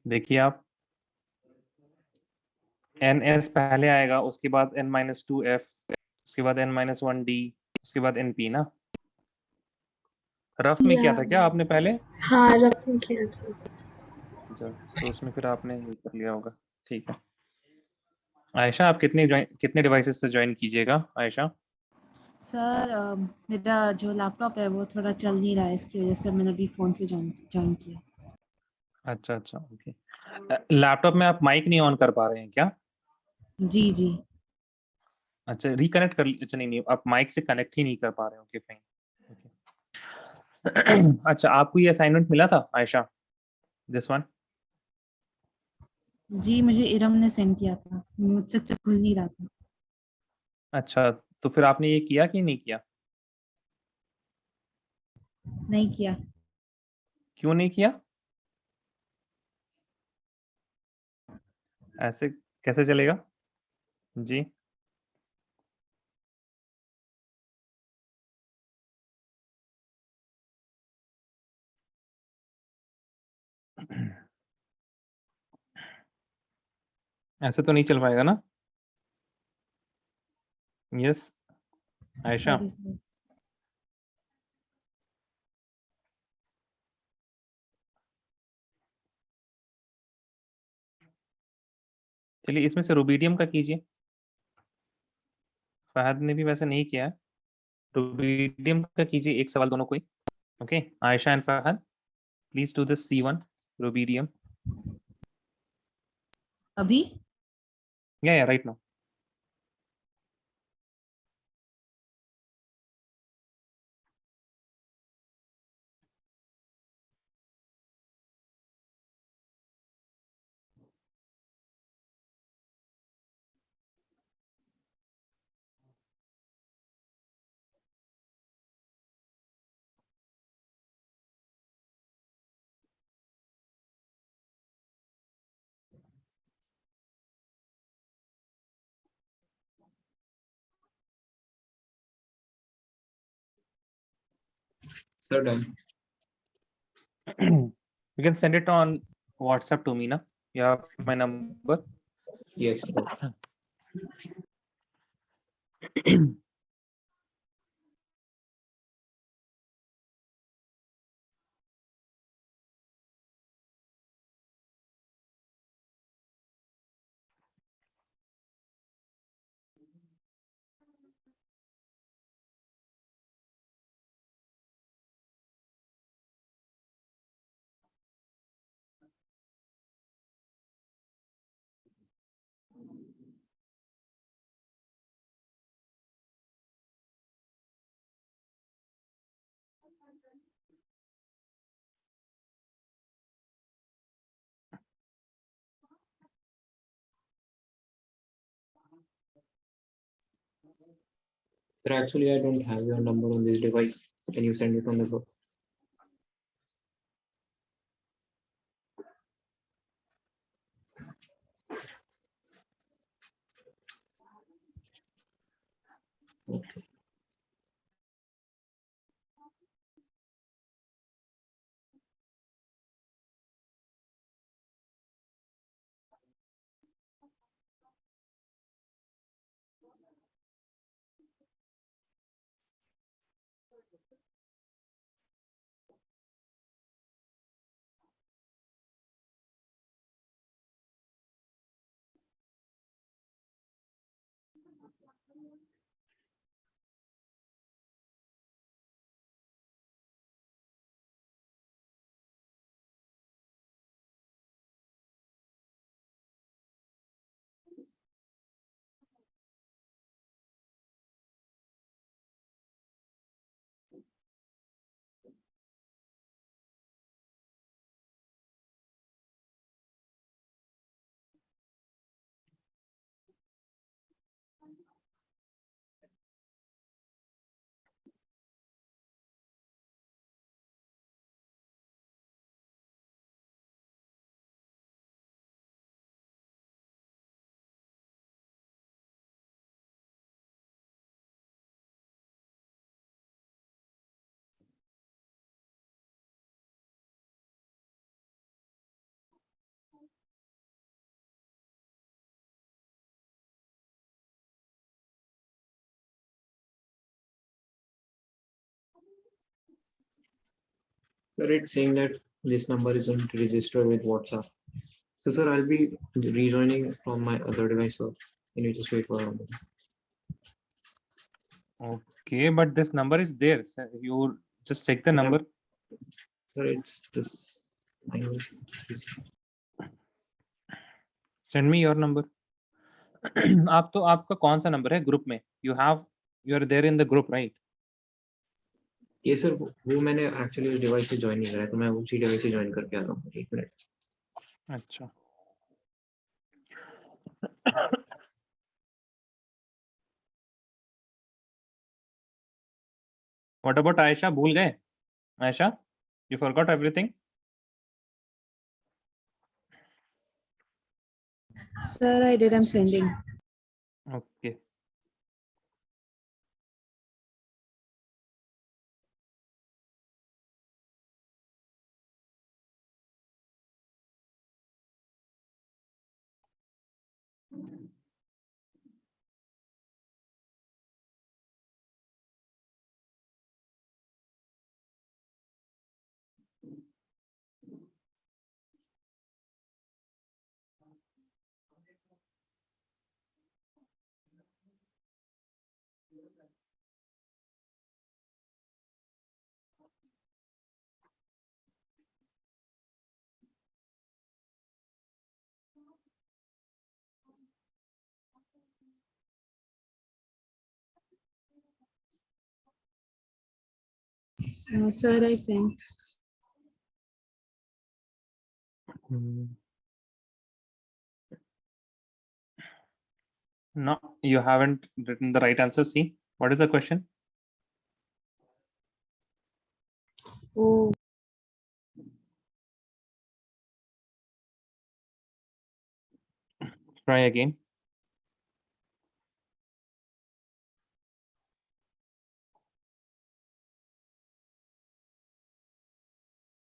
देखिए आप, N S पहले आएगा, उसके बाद n-2 f, उसके बाद n-1 d, उसके बाद np ना। रफ में या किया था क्या आपने पहले? हाँ, रफ में किया था। तो उसमें फिर आपने ये कर लिया होगा। ठीक है। आयशा, आप कितने डिवाइसेस से ज्वाइन कीजिएगा आयशा? सर मेरा जो लैपटॉप है वो थोड़ा चल नहीं रहा है, इसकी वजह से मैंने अभी फोन से ज्वाइन किया। अच्छा अच्छा, ओके। लैपटॉप में आप माइक नहीं ऑन कर पा रहे हैं क्या? जी जी। अच्छा, रिकनेक्ट कर अच्छा, नहीं आप माइक से कनेक्ट ही नहीं कर पा रहे हो। Okay fine. अच्छा, आपको ये असाइनमेंट मिला था आयशा, दिस वन? जी मुझे इरम ने सेंड किया था, मुझसे खुल नहीं रहा था। अच्छा, तो फिर आपने ये किया कि नहीं किया? नहीं किया। क्यों नहीं किया? ऐसे कैसे चलेगा जी? ऐसे तो नहीं चल पाएगा ना? यस आयशा। Sorry sir. चलिए, इसमें से रुबीडियम का कीजिए। फहद ने भी वैसे नहीं किया है। रुबीडियम का कीजिए, एक सवाल दोनों को ही। Okay, Ayesha and Fahad, please do this C1 rubidium. अभी या right now. Sir, done. You can send it on WhatsApp to me ना, या my number. Yes, sir. Sir, actually, I don't have your number on this device. Can you send it on the group? Okay. Sir, it's saying that this number isn't registered with WhatsApp. So, sir, I'll be rejoining from my other device. So, can you just wait for a moment? Okay, but this number is there. So you just check the Yeah. number. Sir, it's this. Send me your number. आप तो आपका कौन सा number है group में? You are there in the group, right? ये sir वो मैंने एक्चुअली उस डिवाइस से ज्वाइन नहीं करा है, तो मैं उसी डिवाइस से ज्वाइन करके आ रहा हूँ। 1 मिनट। अच्छा। What about Aisha? भूल गए? Aisha, you forgot everything? Sir, I did. I'm sending. Okay. Sir, I sent. No, you haven't written the right answer. See, what is the question? Oh, Try again.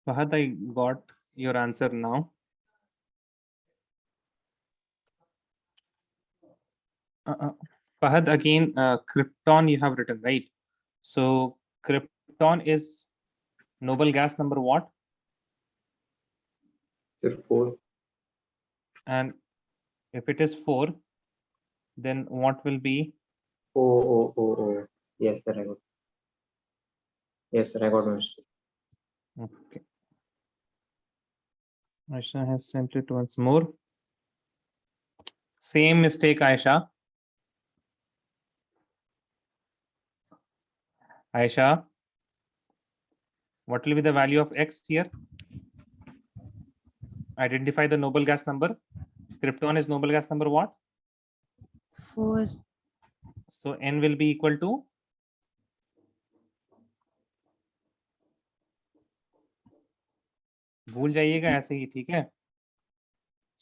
Fahad, I got your answer now. Fahad, again, krypton you have written, right? So krypton is noble gas number what? Sir, 4. And if it is 4, then what will be? Oh. Yes, sir, I got. Yes, sir, I got my mistake. Okay. Aisha has sent it once more. Same mistake, Aisha. Aisha, what will be the value of X here? Identify the noble gas number. Krypton is noble gas number what? 4. So N will be equal to? भूल जाइएगा ऐसे ही, ठीक है?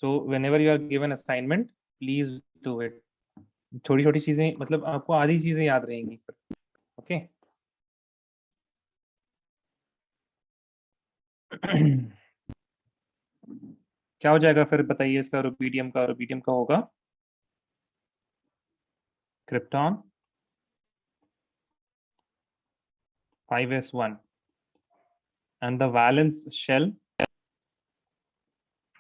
So whenever you are given assignment, please do it. छोटी छोटी चीजें, मतलब आपको आधी चीजें याद रहेंगी. Okay. क्या हो जाएगा फिर बताइए इसका रुबीडियम का होगा krypton 5s1 and the valence shell.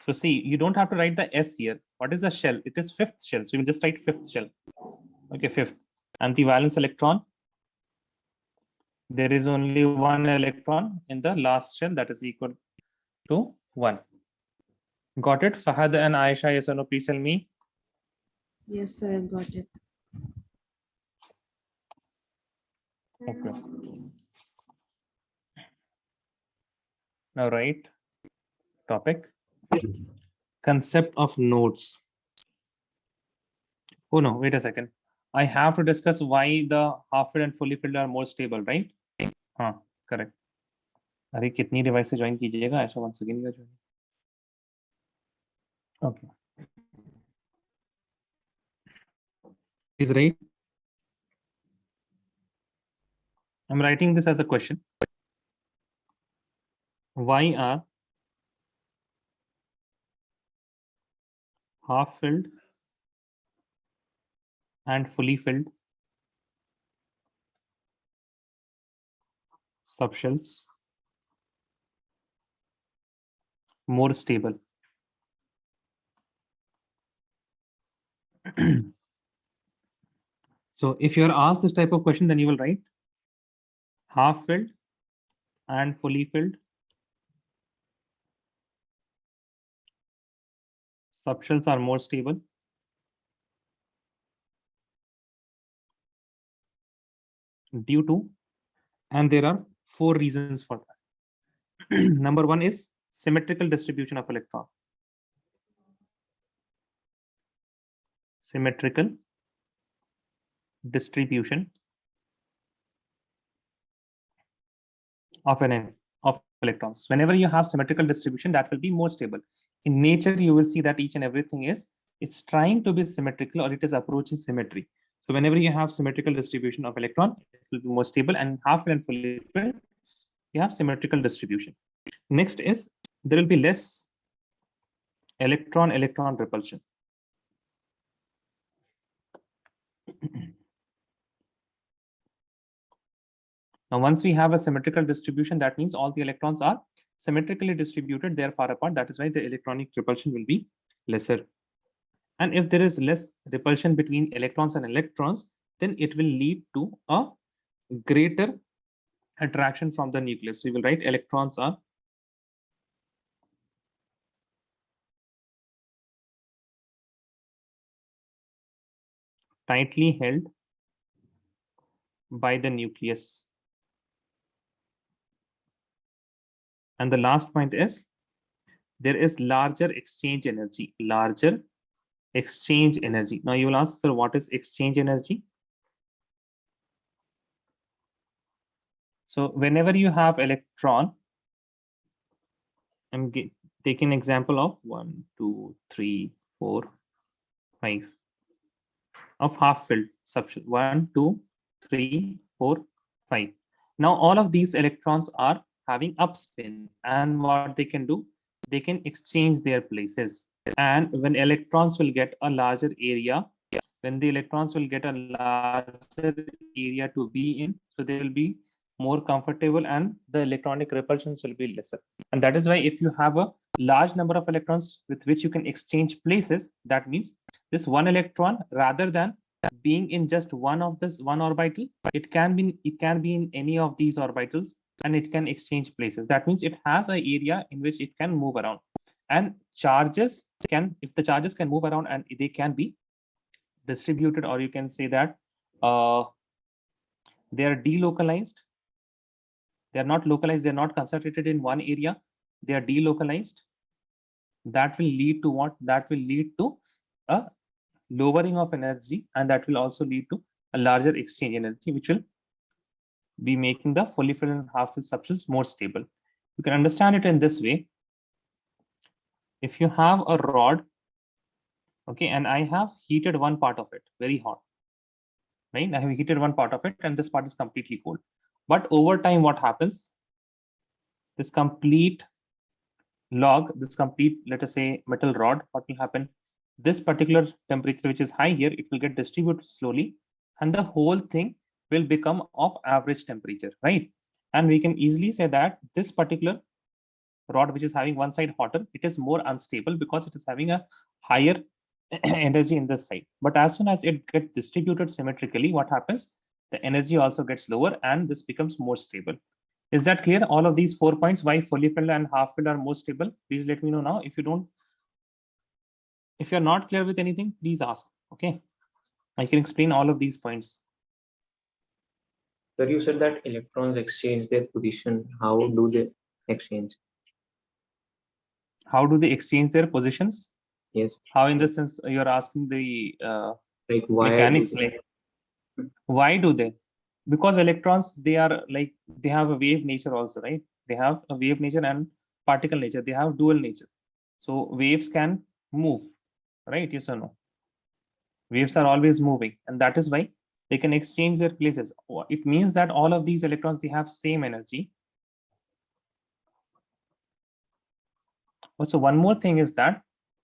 So see, you don't have to write the S here. What is the shell? It is 5th shell. So you will just write 5th shell. Okay, 5th. And the valence electron, there is only 1 electron in the last shell, that is equal to 1. Got it? Fahad and Aisha, yes or no? Please tell me. Yes, sir, I've got it. Okay. Now write topic. Concept of nodes. Oh no, wait a second. I have to discuss why the half filled and fully filled are more stable, right? हाँ, correct. अरे कितनी device से join कीजिएगा ऐसा once again का join. Okay. Is right. I'm writing this as a question. Why are half filled and fully filled subshells more stable. So if you are asked this type of question, then you will write half filled and fully filled subshells are more stable due to, and there are 4 reasons for that. Number 1 is symmetrical distribution of electron. Symmetrical distribution of electrons. Whenever you have symmetrical distribution, that will be more stable. In nature, you will see that each and everything it's trying to be symmetrical, or it is approaching symmetry. So whenever you have symmetrical distribution of electron, it will be more stable, and half filled and fully filled, you have symmetrical distribution. Next is there will be less electron repulsion. Now, once we have a symmetrical distribution, that means all the electrons are symmetrically distributed, they are far apart. That is why the electronic repulsion will be lesser. And if there is less repulsion between electrons and electrons, then it will lead to a greater attraction from the nucleus. So you will write electrons are tightly held by the nucleus. And the last point is there is larger exchange energy. Larger exchange energy. Now you will ask, sir, what is exchange energy? So whenever you have electron, I'm taking an example of 1, 2, 3, 4, 5 of half filled subshell. 1, 2, 3, 4, 5. Now all of these electrons are having upspin, and what they can do, they can exchange their places. And when electrons will get a larger area, when the electrons will get a larger area to be in, so they will be more comfortable and the electronic repulsions will be lesser. And that is why if you have a large number of electrons with which you can exchange places, that means this one electron, rather than being in just one of this one orbital, it can be in any of these orbitals, and it can exchange places. That means it has an area in which it can move around. And charges can, if the charges can move around and they can be distributed, or you can say that they are delocalized. They are not localized, they are not concentrated in one area, they are delocalized. That will lead to what? That will lead to a lowering of energy, and that will also lead to a larger exchange energy, which will be making the fully filled and half filled subshells more stable. You can understand it in this way. If you have a rod, okay, and I have heated one part of it, very hot, right? I have heated one part of it, and this part is completely cold. But over time, what happens? This complete log, this complete, let us say, metal rod, what will happen? This particular temperature, which is high here, it will get distributed slowly, and the whole thing will become of average temperature, right? And we can easily say that this particular rod, which is having one side hotter, it is more unstable because it is having a higher energy in this side. But as soon as it gets distributed symmetrically, what happens? The energy also gets lower, and this becomes more stable. Is that clear? All of these 4 points, why fully filled and half filled are more stable? Please let me know now. If you're not clear with anything, please ask. Okay, I can explain all of these points. Sir, you said that electrons exchange their position. How do they exchange? How do they exchange their positions? Yes. How, in the sense you're asking the like why mechanics, like why do they? Because electrons, they are like, they have a wave nature also, right? They have a wave nature and particle nature. They have dual nature. So waves can move, right? Yes or no? Waves are always moving, and that is why they can exchange their places. It means that all of these electrons, they have same energy. Also, one more thing is that,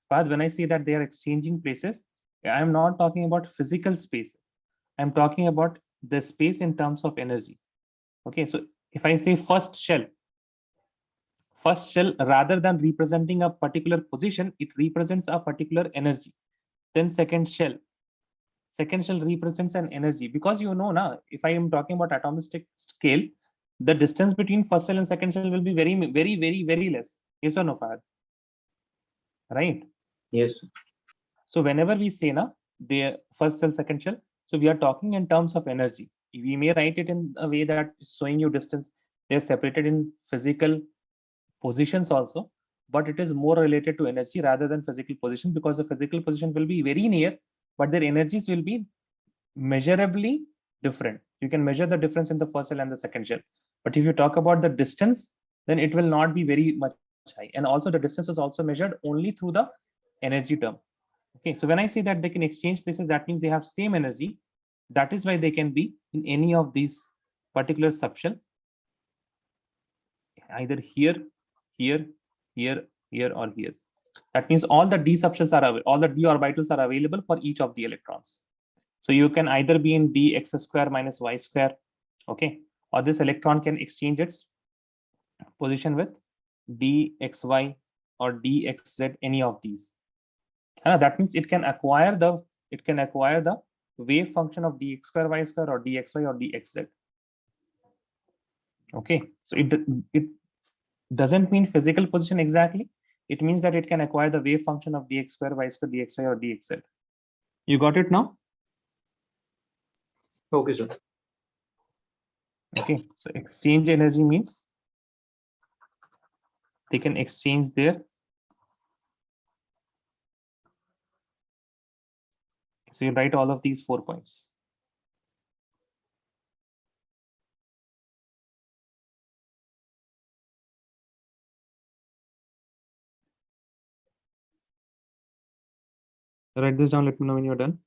but when I say that they are exchanging places, I am not talking about physical spaces. I'm talking about the space in terms of energy. Okay, so if I say first shell first shell, rather than representing a particular position, it represents a particular energy. Then second shell represents an energy, because now, if I am talking about atomistic scale, the distance between first cell and second cell will be very, very, very, very less. Yes or no, Fahad? Right? Yes. So whenever we say the first cell, second shell, so we are talking in terms of energy. We may write it in a way that is showing you distance. They're separated in physical positions also, but it is more related to energy rather than physical position, because the physical position will be very near, but their energies will be measurably different. You can measure the difference in the first cell and the second shell. But if you talk about the distance, then it will not be very much high. And also the distance was also measured only through the energy term. Okay, so when I say that they can exchange places, that means they have same energy. That is why they can be in any of these particular subshell, either here, here, here, here, or here. That means all the d subshells are all the d orbitals are available for each of the electrons. So you can either be in dx square minus y square, okay, or this electron can exchange its position with dxy or dxz, any of these. That means it can acquire the wave function of dx square y square or dxy or dxz. Okay, so it doesn't mean physical position exactly. It means that it can acquire the wave function of dx square y square dxy or dxz. You got it now? Okay, sir. Okay, so exchange energy means they can exchange their, so you write all of these 4 points. Write this down, let me know when you're done.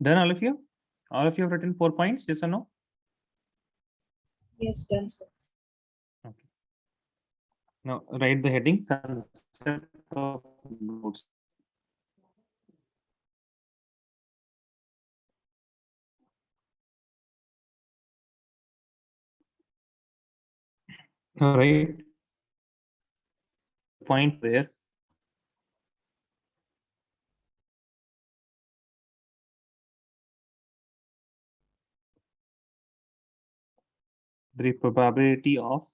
Done, all of you? All of you have written 4 points, yes or no? Yes, done, sir. Okay. Now write the heading, concept of nodes. All right. Point where the probability of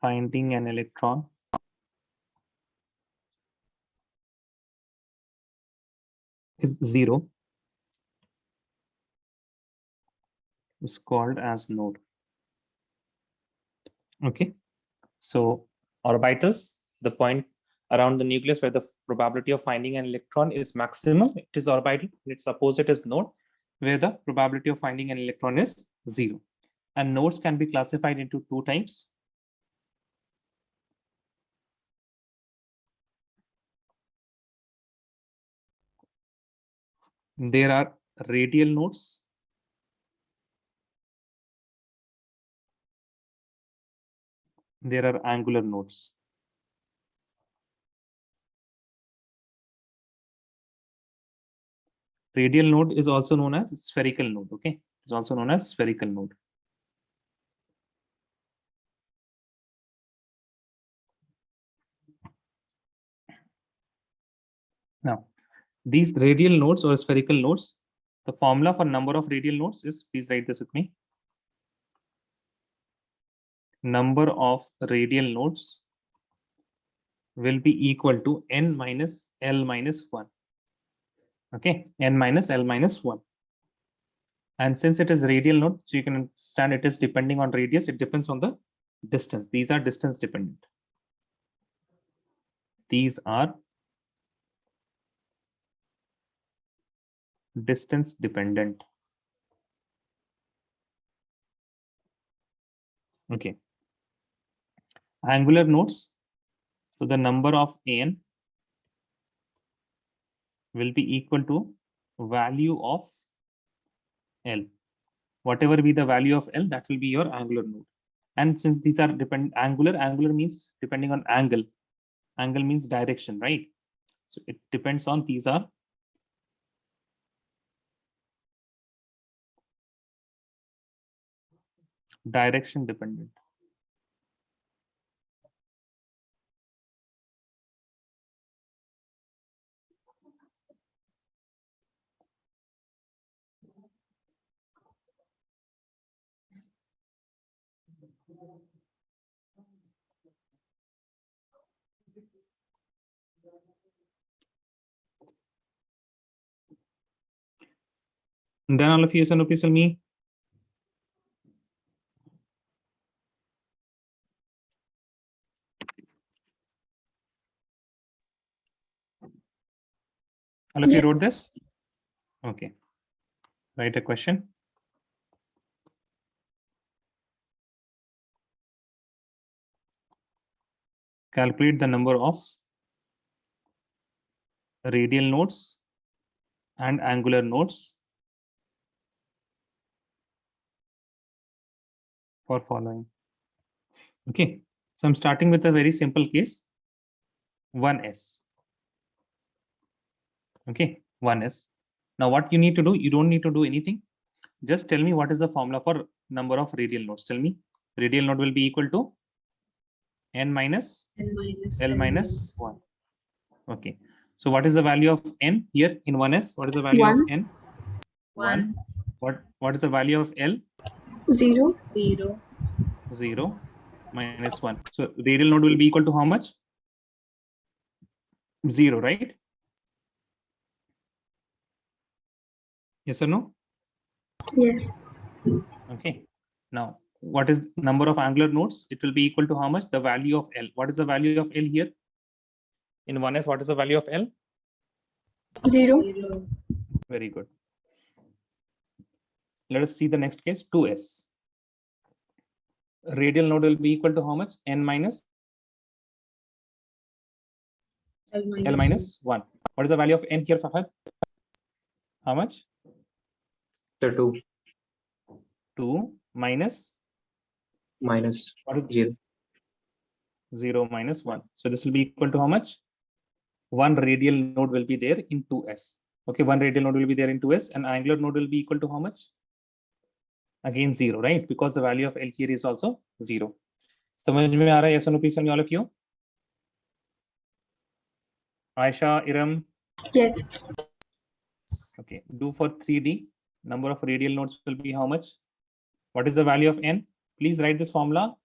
finding an electron is 0 is called as node. Okay, so orbitals, the point around the nucleus where the probability of finding an electron is maximum, it is orbital. Its opposite is node, where the probability of finding an electron is 0. And nodes can be classified into 2 types. There are radial nodes. There are angular nodes. Radial node is also known as spherical node. Okay, it's also known as spherical node. Now, these radial nodes or spherical nodes, the formula for number of radial nodes is, please write this with me. Number of radial nodes will be equal to n minus L minus 1. Okay, n minus L minus 1. And since it is radial node, so you can understand it is depending on radius, it depends on the distance. These are distance dependent. These are distance dependent. Okay. Angular nodes, so the number of an will be equal to value of L. Whatever be the value of L, that will be your angular node. And since these are angular means depending on angle. Angle means direction, right? So it depends on, these are direction dependent. And then all of you, please tell me. All of you Yes. wrote this? Okay. Write a question. Calculate the number of radial nodes and angular nodes for following. Okay. So I'm starting with a very simple case. 1s. Okay, 1s. Now what you need to do, you don't need to do anything. Just tell me what is the formula for number of radial nodes. Tell me. Radial node will be equal to n minus L minus 1. Okay. So what is the value of n here in 1s? What is the value of 1, n? 1, What is the value of L? 0, 0, 0 minus 1. So radial node will be equal to how much? 0, right? Yes or no? yes, Okay. Now, what is number of angular nodes? It will be equal to how much? The value of L. What is the value of L here? In 1s, what is the value of L? 0, 0, Very good. Let us see the next case, 2s. Radial node will be equal to how much? N minus L L minus 1. What is the value of n here, Fahad? How much? The 2 2 minus minus what is 0. 0 minus 1. So this will be equal to how much? One radial node will be there in 2s. Okay, one radial node will be there in 2s, and angular node will be equal to how much? Again 0, right? Because the value of L here is also 0. समझ में आ रहा है? Yes or no, please tell me, all of you. Aisha, Iram. yes, Okay, do for 3D. Number of radial nodes will be how much? What is the value of n? Please write this formula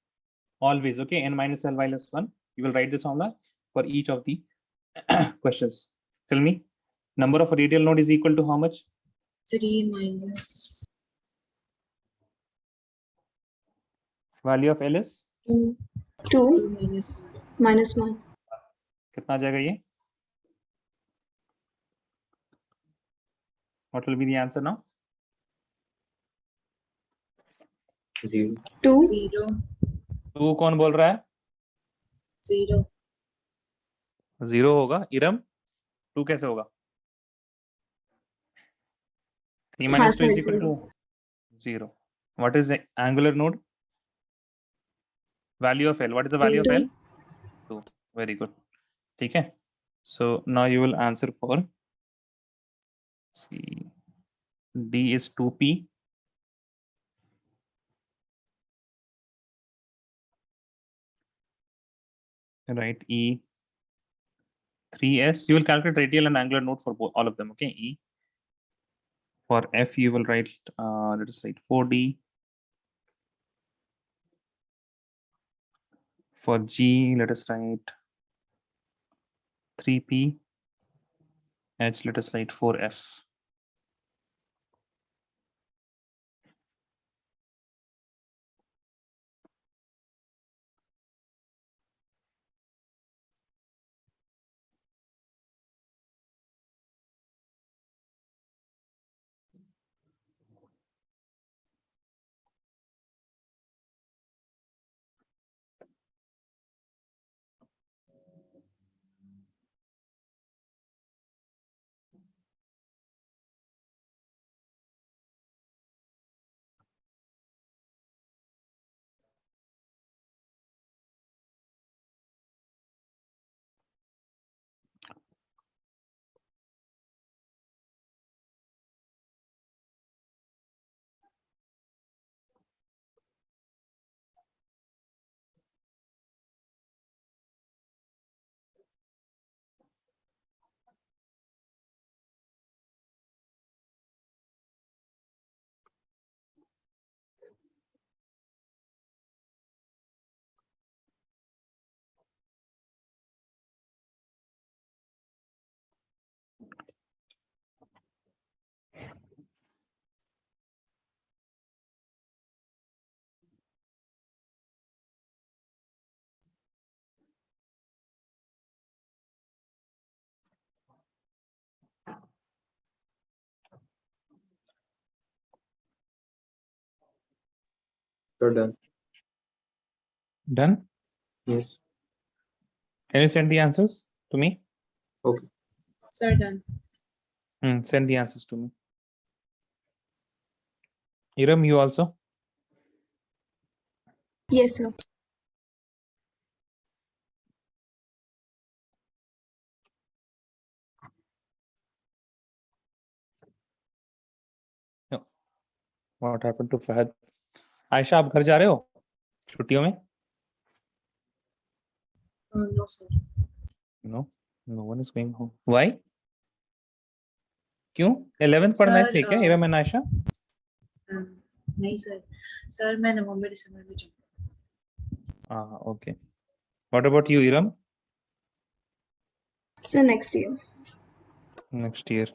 always. Okay, n minus L minus 1. You will write this formula for each of the questions. Tell me, number of radial node is equal to how much? 3 minus Value of L is 2, 2, 2 minus 1. minus 1, कितना आ जाएगा ये? What will be the answer now? 0. 2, 0, तू कौन बोल रहा है? 0, 0 होगा. Iram, to कैसे होगा? 3 हाँ minus 2 sir is equal to 0. What is the angular node? Value of L. What is the value of 2, L? 2. Very good. ठीक है. So now you will answer for C. D is 2p. Right. E 3s. You will calculate radial and angular node for both, all of them. Okay. E. For F, you will write, let us write 4D. For G, let us write 3P. H, let us write 4F. Sure, done. Done? Yes. Can you send the answers to me? Okay. Sir, done. Send the answers to me. Iram, you also? Yes, sir. No. What happened to Fahad? Ayesha, आप घर जा रहे हो छुट्टियों में? No, sir. No, no one is going home. Why? क्यों? 11th पढ़ना है इसलिए क्या? इरम एंड आयशा? नहीं सर, सर मैं नवंबर दिसंबर में जाऊंगा। Okay. What about you, Iram? So next year. Next year.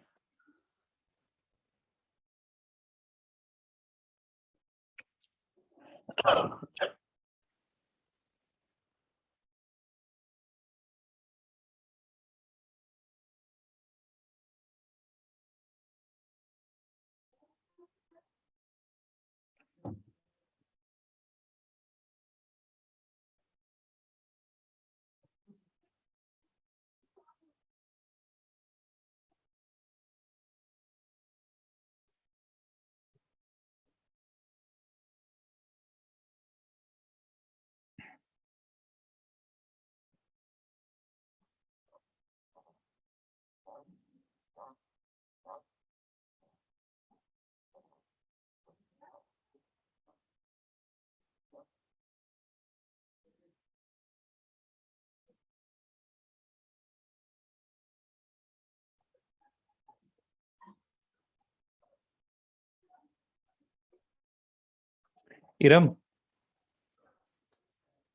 Iram?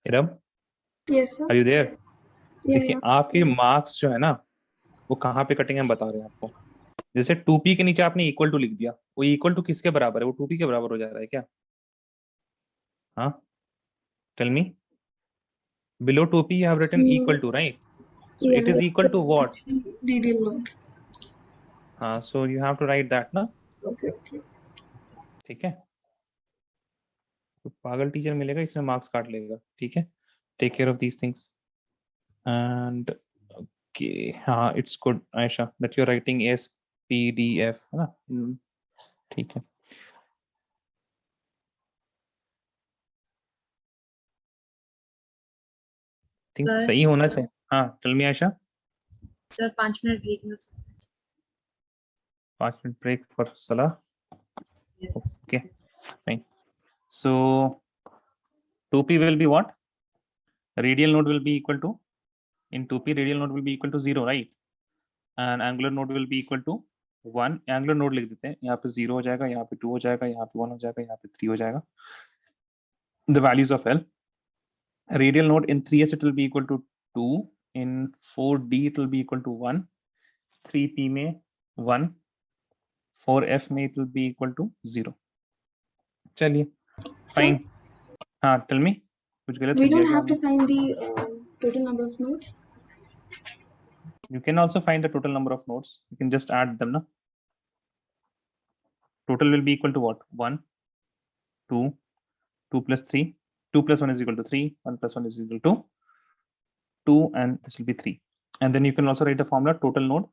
Iram? Yes, sir. Are you there? Yeah, देखिए yeah. आपके मार्क्स जो है ना वो कहाँ पे कटेंगे हम बता रहे हैं आपको। जैसे 2p के नीचे आपने इक्वल टू लिख दिया, वो इक्वल टू किसके बराबर है? वो 2p के बराबर हो जा रहा है क्या? हाँ, tell me. Below 2p you have written equal to, right? So Yeah, it is equal to what? actually radial node. So you have to write that ना, Okay, okay. ठीक है? तो पागल टीचर मिलेगा इसमें मार्क्स काट लेगा, ठीक है? Take care of these things and okay. हाँ, it's good Ayesha that you are writing SPDF है ना, ठीक है। थिंक सर सही होना चाहिए। हाँ, tell me Ayesha. Sir 5 minute break में सर। 5 मिनट ब्रेक फॉर सलाह। Yes Okay, fine. So 2p will be what? Radial node will be equal to, in 2p radial node will be equal to 0, right? And angular node will be equal to 1. Angular node लिख देते हैं, यहाँ पे 0 हो जाएगा, यहाँ पे 2 हो जाएगा, यहाँ पे 1 हो जाएगा, यहाँ पे 3 हो जाएगा। The values of L. Radial node in 3s it will be equal to 2, in 4d it will be equal to 1, 3p में 1, 4f में it will be equal to 0. चलिए, So fine. हाँ, tell me. कुछ गलत we लिख दिया don't क्या have to हमने? find the total number of nodes. You can also find the total number of nodes. You can just add them, na? Total will be equal to what? 1, 2, 2 plus 3. 2 plus 1 is equal to 3. 1 plus 1 is equal to 2, and this will be 3. And then you can also write the formula total node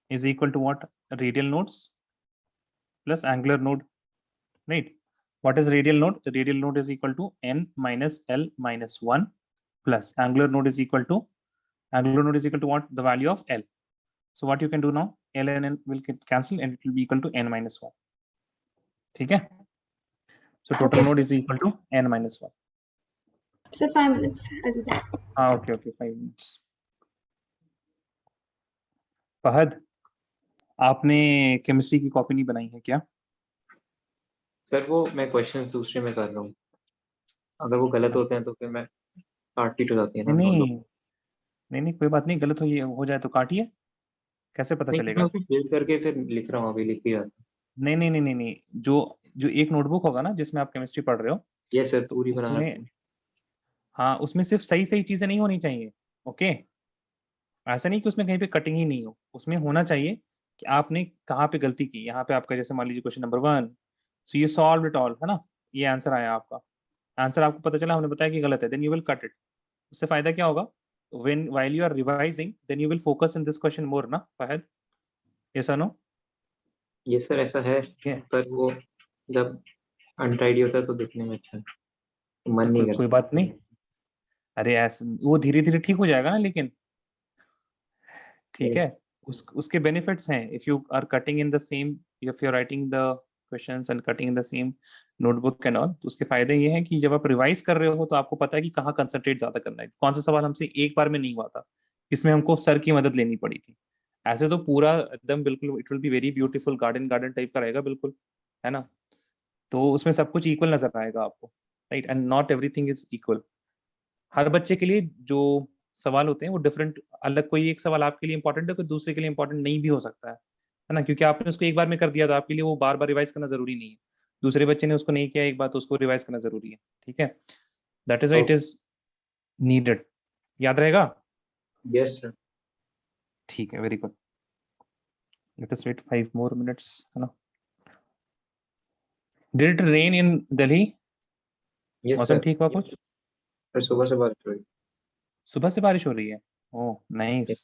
is equal to what? Radial nodes plus angular node, right? What is radial node? The radial node is equal to n minus L minus 1 plus angular node is equal to what? The value of L. So what you can do now? L and L will get cancelled and it will be equal to n minus 1. ठीक है? So total Okay, node sir. is equal to n minus 1. So 5 minutes. I'll be back. Okay, 5 minutes. Fahad, आपने chemistry की copy नहीं बनाई है क्या? Sir वो मैं क्वेश्चन दूसरे में कर रहा हूँ, अगर वो गलत होते हैं तो फिर मैं काट हो जाती है ना नहीं नोट। नहीं नहीं, कोई बात नहीं, गलत हो जाए तो काटिए, कैसे पता नहीं, मैं चलेगा? उसे सेव करके फिर लिख रहा हूँ, अभी लिख ही रहा था। नहीं नहीं नहीं नहीं नहीं, जो एक नोटबुक होगा ना जिसमें आप केमिस्ट्री पढ़ रहे हो, ये सर तो पूरी बना उसमें, हाँ, उसमें सिर्फ सही सही चीजें नहीं होनी चाहिए। ओके, ऐसा नहीं कि उसमें कहीं पे कटिंग ही नहीं हो, उसमें होना चाहिए कि आपने कहाँ पे गलती की। यहाँ पे आपका जैसे मान लीजिए question number 1, so you solve it all, है ना, ये आंसर आया आपका, आंसर आपको पता चला, हमने बताया कि गलत है, then you will cut it. उससे फायदा क्या होगा, when while you are revising then you will focus in this question more ना फहद, yes or no? ये सर ऐसा है, Yeah. पर वो जब अनटाइडी होता है तो दिखने में अच्छा मन नहीं कोई करता। बात नहीं, अरे ऐसे वो धीरे धीरे ठीक हो जाएगा ना, लेकिन ठीक है, उसके बेनिफिट्स हैं, if you are cutting in the same, if you are writing the questions and cutting in the same notebook and all, तो उसके फायदे ये हैं कि जब आप रिवाइज कर रहे हो तो आपको पता है कि कहाँ कंसंट्रेट ज्यादा करना है, कौन सा सवाल हमसे एक बार में नहीं हुआ था, इसमें हमको सर की मदद लेनी पड़ी थी। ऐसे तो पूरा एकदम बिल्कुल it will be very beautiful garden garden type का रहेगा बिल्कुल, है ना, तो उसमें सब कुछ इक्वल नजर आएगा आपको, right, and not everything is equal. हर बच्चे के लिए जो सवाल होते हैं वो डिफरेंट, अलग कोई एक सवाल आपके लिए इंपॉर्टेंट है, कोई दूसरे के लिए इंपॉर्टेंट नहीं भी हो सकता है ना, क्योंकि आपने उसको एक बार में कर दिया तो आपके लिए वो बार बार रिवाइज करना जरूरी नहीं है, दूसरे बच्चे ने उसको नहीं किया एक बार तो उसको रिवाइज करना जरूरी है, ठीक है, that is why it is needed, याद रहेगा, यस सर। ठीक है, very good, let us wait 5 more minutes, है ना। Did it rain in Delhi, yes मौसम सर, ठीक हुआ कुछ, पर सुबह से बारिश हुई। सुबह से बारिश हो रही है, ओह नाइस,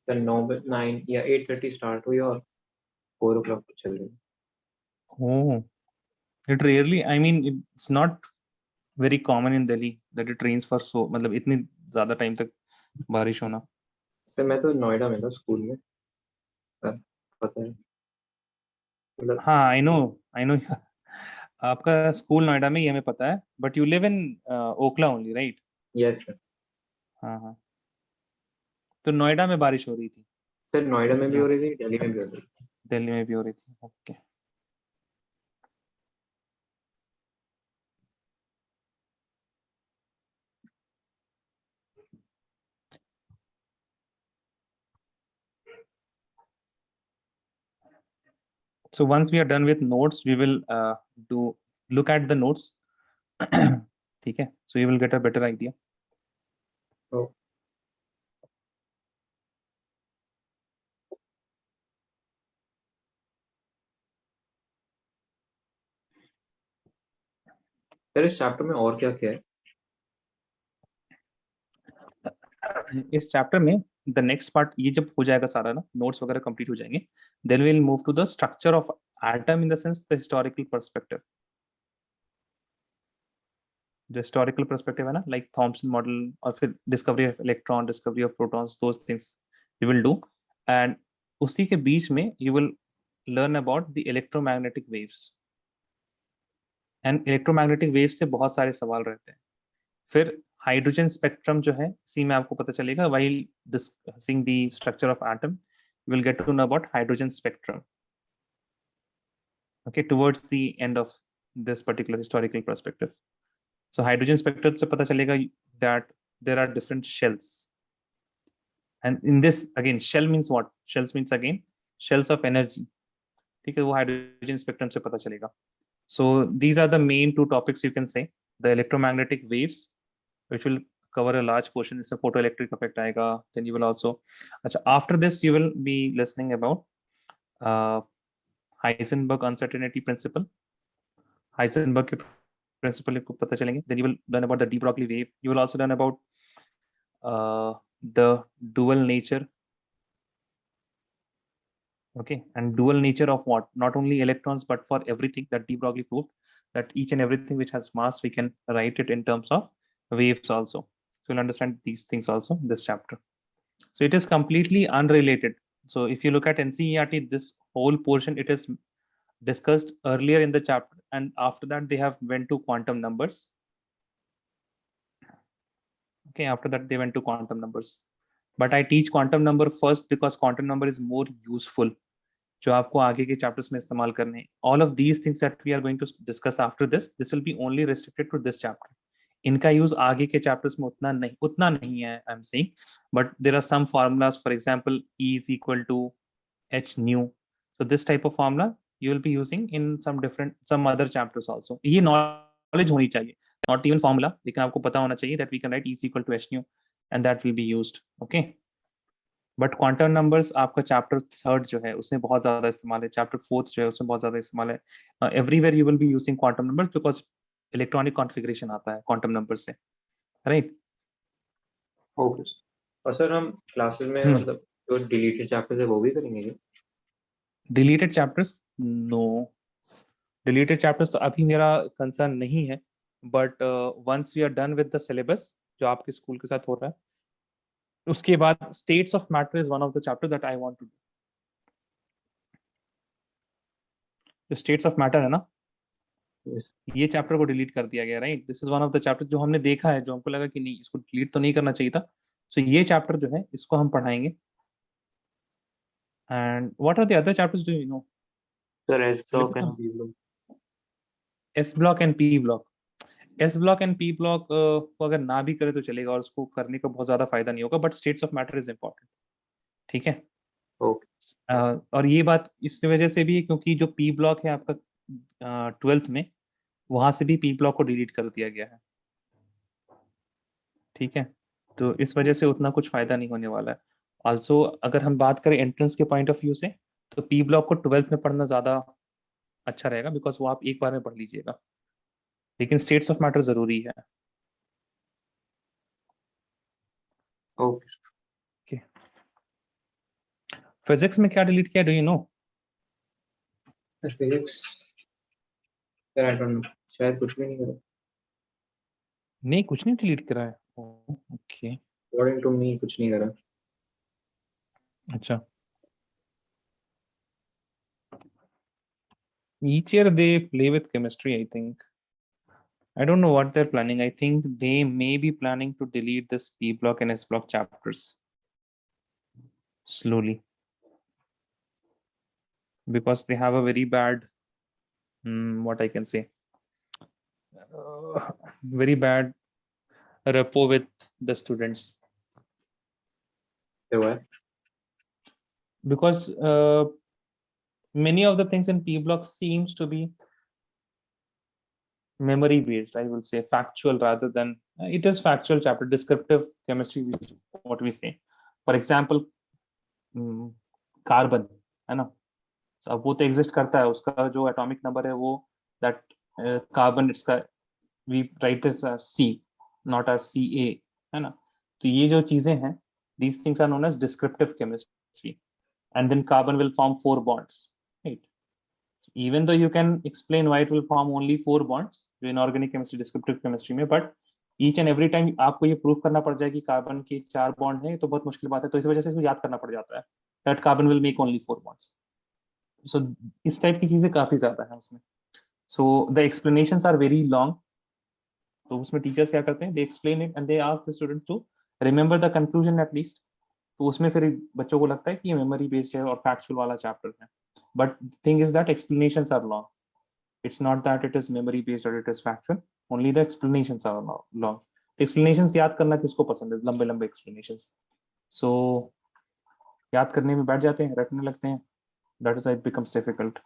सर 9 या 8:30 स्टार्ट हुई और 4 o'clock तक चल रही। Oh it rarely, I mean it's not very common in Delhi that it rains for so, मतलब इतनी ज्यादा टाइम तक बारिश होना। सर मैं तो नोएडा में था स्कूल में, सर पता है मतलब। हाँ आई नो आपका स्कूल नोएडा में, ये हमें पता है, but you live in Okhla only, right? Yes sir. हाँ हाँ, तो नोएडा में बारिश हो रही थी, सर नोएडा में भी या हो रही थी, दिल्ली में भी हो रही थी। दिल्ली में भी हो रही थी, okay. So once we are done with notes, we will do look at the notes. ठीक है, so you will get a better idea. तो सर इस चैप्टर में और क्या क्या है? इस चैप्टर में द नेक्स्ट पार्ट, ये जब हो जाएगा सारा ना, नोट्स वगैरह कंप्लीट हो जाएंगे, then we will move to the structure of atom in the sense the historical perspective, जो हिस्टोरिकल पर्सपेक्टिव है ना, लाइक थॉमसन मॉडल, और फिर discovery of electron, discovery of protons, those things you will do, and उसी के बीच में you will learn about the electromagnetic waves, and electromagnetic waves से बहुत सारे सवाल रहते हैं। फिर हाइड्रोजन स्पेक्ट्रम जो है, इसी में आपको पता चलेगा, while discussing the structure of atom you will get to know about hydrogen spectrum, okay, towards the end of this particular historical perspective. So hydrogen spectrum se pata chalega that there are different shells, and in this again, shell means what, shells means again shells of energy, ठीक है, वो hydrogen spectrum से पता चलेगा। So these are the main two topics you can say, the electromagnetic waves which will cover a large portion, is a photoelectric effect आएगा, then you will also, अच्छा, after this you will be listening about Heisenberg uncertainty principle, Heisenberg के principle को पता चलेंगे, then you will learn about the de Broglie wave, you will also learn about the dual nature, okay, and dual nature of what, not only electrons but for everything, that de Broglie proved that each and everything which has mass we can write it in terms of waves also, so you'll understand these things also in this chapter. So it is completely unrelated. So if you look at NCERT, this whole portion, it is discussed earlier in the chapter, and after that they have went to quantum numbers, okay, after that they went to quantum numbers, but I teach quantum number first because quantum number is more useful, जो आपको आगे के chapters में इस्तेमाल करने हैं। All of these things that we are going to discuss after this will be only restricted to this chapter. इनका use आगे के चैप्टर्स में उतना नहीं है, I am saying, but there are some formulas, for example E is equal to h nu, so this type of formula you will be using in some other chapters also. ये knowledge होनी चाहिए, not even formula, लेकिन आपको पता होना चाहिए that we can write E is equal to h nu and that will be used, okay, but quantum numbers आपका chapter 3 जो है उसमें बहुत ज्यादा इस्तेमाल है, चैप्टर 4 जो है उसमें बहुत ज्यादा इस्तेमाल है। Everywhere you will be using quantum numbers because electronic configuration आता है क्वांटम नंबर से, राइट? ओके। और सर हम क्लासेस में मतलब जो डिलीटेड चैप्टर्स है वो भी करेंगे क्या? Deleted chapters, no, deleted chapters तो अभी मेरा कंसर्न नहीं है, but once we are done with the syllabus जो आपके स्कूल के साथ हो रहा है, उसके बाद states of matter is one of the chapter that I want to do. जो स्टेट्स ऑफ मैटर है ना, Yes. ये चैप्टर को डिलीट कर दिया गया, right? This is one of the chapter जो हमने देखा है, जो हमको लगा कि नहीं इसको डिलीट तो नहीं करना चाहिए था। सो ये चैप्टर जो है इसको हम पढ़ाएंगे। And what are the other chapters, do you know? Sir S block syllabus and में B block. S block and P block, S block and P block को अगर ना भी करे तो चलेगा और उसको करने का बहुत ज्यादा फायदा नहीं होगा, but states of matter is important, ठीक है? ओके। और ये बात इस वजह से भी है क्योंकि जो पी ब्लॉक है आपका 12th में, वहां से भी पी ब्लॉक को डिलीट कर दिया गया है, ठीक है? तो इस वजह से उतना कुछ फायदा नहीं होने वाला है। ऑल्सो अगर हम बात करें एंट्रेंस के पॉइंट ऑफ व्यू से, तो पी ब्लॉक को 12th में पढ़ना ज्यादा अच्छा रहेगा बिकॉज वो आप एक बार में पढ़ लीजिएगा, लेकिन स्टेट्स ऑफ मैटर जरूरी है। ओके। फिजिक्स में क्या डिलीट किया, do you know? Sir physics, sir I don't know, शायद कुछ भी नहीं करा। नहीं, कुछ नहीं डिलीट करा है। ओके, अकॉर्डिंग टू मी कुछ नहीं करा। अच्छा। Each year they play with chemistry, I think. I don't know what they're planning. I think they may be planning to delete this P block and S block chapters slowly because they have a very bad, what I can say, very bad rapport with the students So what? because many of the things in P block seems to be memory based, I will say factual rather than it is factual chapter, descriptive chemistry, what we say. For example, carbon है ना, अब वो तो exist करता है, उसका जो atomic number है वो दैट कार्बन इसका we write is C, not as Ca, है ना? तो ये जो चीजें हैं, these things are known as descriptive chemistry, and then carbon will form 4 bonds, right? Even though you can explain why it will form only 4 bonds जो inorganic chemistry descriptive chemistry में, but each and every time आपको ये prove करना पड़ जाए कि carbon के 4 bond है तो बहुत मुश्किल बात है, तो इस वजह से इसको याद करना पड़ जाता है that carbon will make only 4 bonds. So इस टाइप की चीजें काफी ज्यादा है उसमें. So the explanations are very long. तो उसमें टीचर्स क्या करते हैं, they explain it and they ask the students to remember the conclusion at least. तो उसमें फिर बच्चों को लगता है कि ये मेमोरी बेस्ड है और फैक्चुअल वाला चैप्टर है, but thing is that explanations are long. It's not that it is memory based or it is factual. Only the explanations are long. The explanations याद करना किसको पसंद है, लंबे लंबे explanations. So याद करने में बैठ जाते हैं, रटने लगते हैं. That is why it becomes difficult.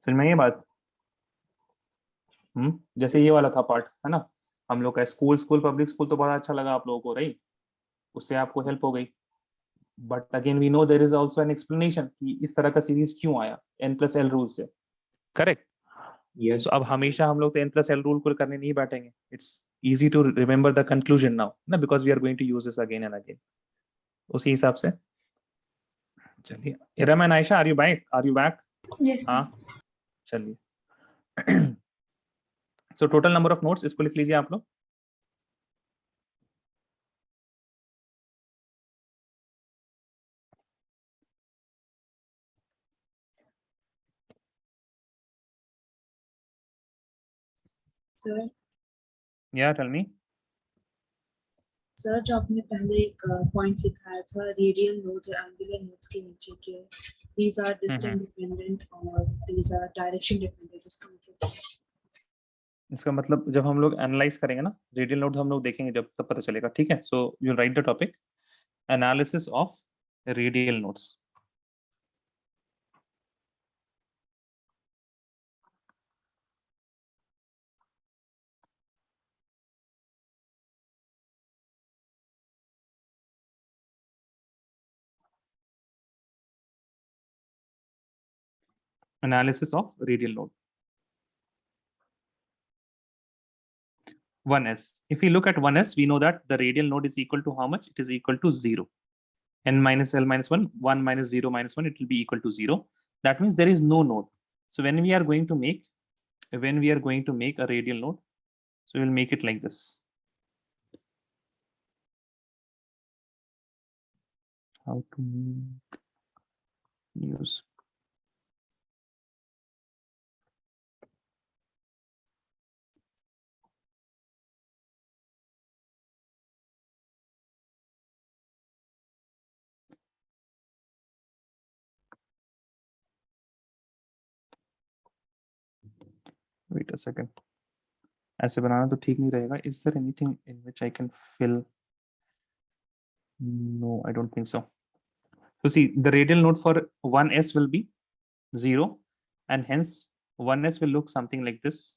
फिर मैं ये बात, जैसे ये वाला था पार्ट है ना, हम लोग का स्कूल पब्लिक स्कूल तो बड़ा अच्छा लगा आप लोगों को, राइट? उससे आपको हेल्प हो गई, but again we know there is also an explanation कि इस तरह का सीरीज क्यों आया, n+l रूल से, करेक्ट? Yes. सो अब हमेशा हम लोग तो n+l रूल को करने नहीं बैठेंगे. It's easy to remember the conclusion now ना, because we are going to use this again and again. उसी हिसाब से चलिए. Iram and Aisha, are you back? Yes, sir. हाँ, चलिए. So total number of notes इसको लिख लीजिए आप लोग. सर या टेल मी. सर जो आपने पहले एक पॉइंट लिखा था रेडियल नोड्स और एंगुलर नोड्स के नीचे के, these are distance dependent और these are direction dependent, इसका मतलब जब हम लोग एनालाइज करेंगे ना, रेडियल नोड्स हम लोग देखेंगे जब, तब पता चलेगा, ठीक है? So you right the topic analysis of radial nodes. Analysis of radial node. 1s. If we look at 1s, we know that the radial node is equal to how much? It is equal to 0. N minus L minus 1, 1 minus 0 minus 1, it will be equal to 0. That means there is no node. So when we are going to make a radial node, so we'll make it like this. How to use. Wait a second. ऐसे बनाना तो ठीक नहीं रहेगा. Is there anything in which I can fill? No, I don't think so. So see, the radial node for 1s will be 0, and hence 1s will look something like this.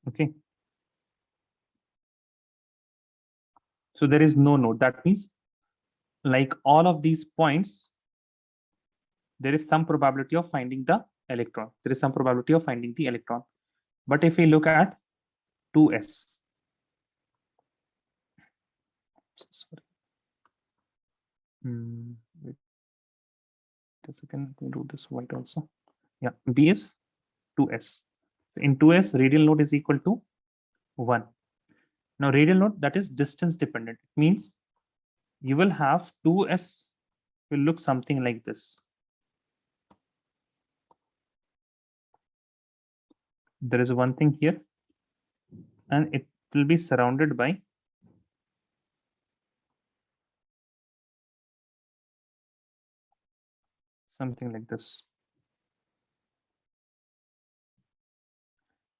Okay. So there is no node. That means like all of these points, there is some probability of finding the electron. There is some probability of finding the electron. But if we look at 2s, sorry. Wait a second, let me do this white also. Yeah, B is 2s. In 2s, radial node is equal to 1. Now radial node, that is distance dependent. It means you will have 2s will look something like this. There is one thing here, and it will be surrounded by something like this.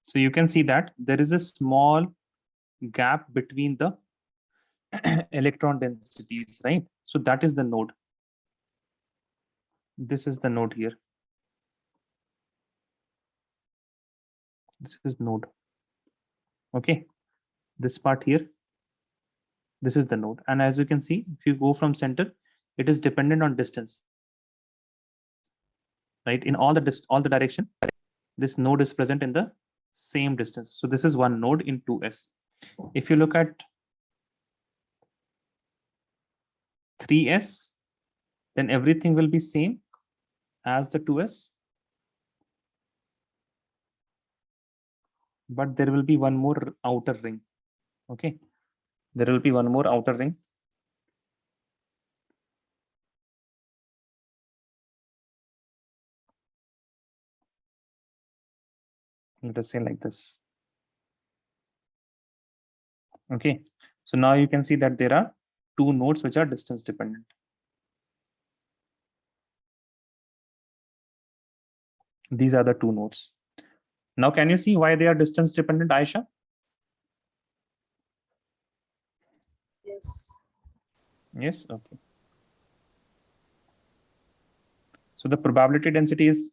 So you can see that there is a small gap between the electron densities, right? So that is the node. This is the node here. This is node. Okay. This part here, this is the node. And as you can see, if you go from center, it is dependent on distance, right? In all the direction, this node is present in the same distance. So this is one node in 2s. If you look at 3s, then everything will be same as the 2s, but there will be one more outer ring. Okay, there will be one more outer ring. Let us say like this. Okay, so now you can see that there are two nodes which are distance dependent. These are the two nodes. Now, can you see why they are distance dependent, Aisha? Yes. Yes, okay. So the probability density is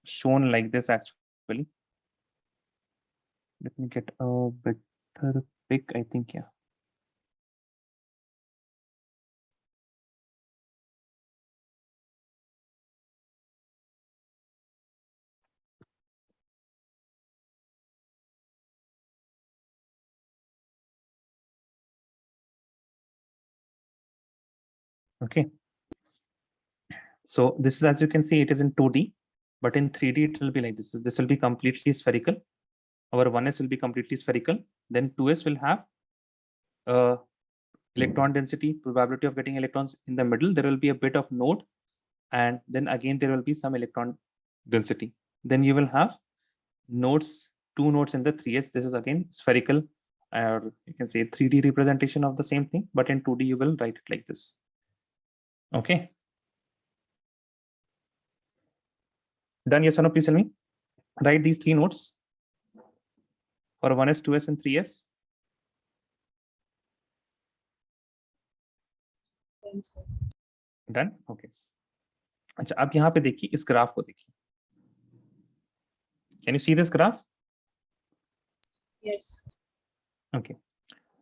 shown like this actually. Let me get a better pic, I think, yeah. Okay. So this is, as you can see, it is in 2D, but in 3D it will be like this. This will be completely spherical. Our 1s will be completely spherical. Then 2s will have electron density, probability of getting electrons in the middle. There will be a bit of node, and then again there will be some electron density. Then you will have nodes, two nodes in the 3s. This is again spherical, or you can say 3D representation of the same thing, but in 2D you will write it like this. Okay. Done? Yes or no? Please tell me. Write these three nodes for 1s, 2s, and 3s. Done? Okay. अच्छा, अब यहाँ पे देखिए, इस graph को देखिए. Can you see this graph? Yes. Okay.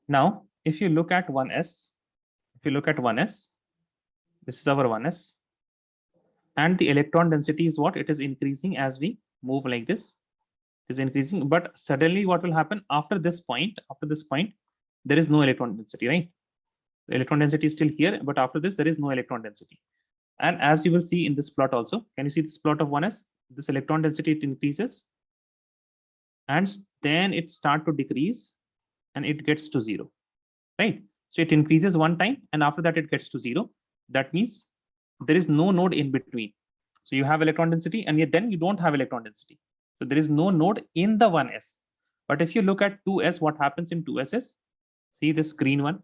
Now, if you look at 1s, this is our 1s, and the electron density is what? It is increasing as we move like this. It is increasing, but suddenly what will happen after this point? After this point, there is no electron density, right? The electron density is still here, but after this, there is no electron density. And as you will see in this plot also, can you see this plot of 1s? This electron density, it increases, and then it start to decrease, and it gets to 0, right? So it increases one time, and after that it gets to 0. That means there is no node in between. So you have electron density, and yet then you don't have electron density. So there is no node in the 1s. But if you look at 2s, what happens in 2s is, see this green one,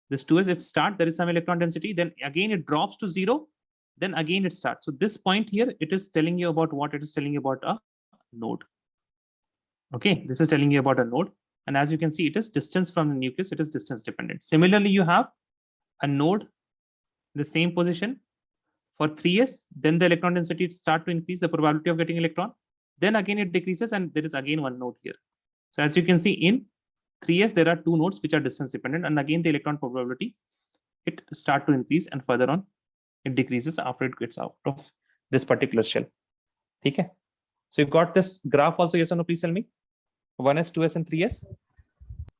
this 2s, it starts, there is some electron density, then again it drops to 0, then again it starts. So this point here, it is telling you about what? It is telling you about a node. Okay, this is telling you about a node. And as you can see, it is distance from the nucleus, it is distance dependent. Similarly, you have a node in the same position for 3s, then the electron density start to increase, the probability of getting electron, then again it decreases, and there is again one node here. So as you can see, in 3s, there are two nodes which are distance dependent, and again the electron probability, it start to increase, and further on it decreases after it gets out of this particular shell. Okay, so you got this graph also, yes or no? Please tell me. 1s, 2s, and 3s.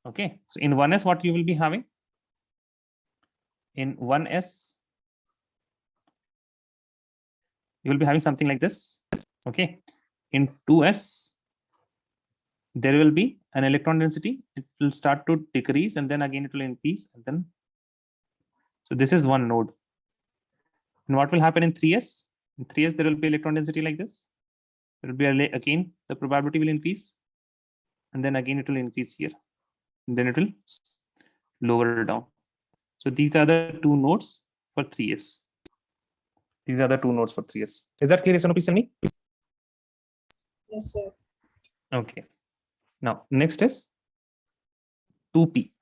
Okay, so in 1s, what you will be having? In 1s, you will be having something like this. Okay, in 2s, there will be an electron density. It will start to decrease, and then again it will increase, and then, so this is one node. And what will happen in 3s? In 3s, there will be electron density like this. There will be again, the probability will increase, and then again it will increase here, and then it will lower down. So these are the two nodes for 3s. These are the two nodes for 3s. Is that clear? Please tell me. Yes, sir. Okay. Now next is 2p.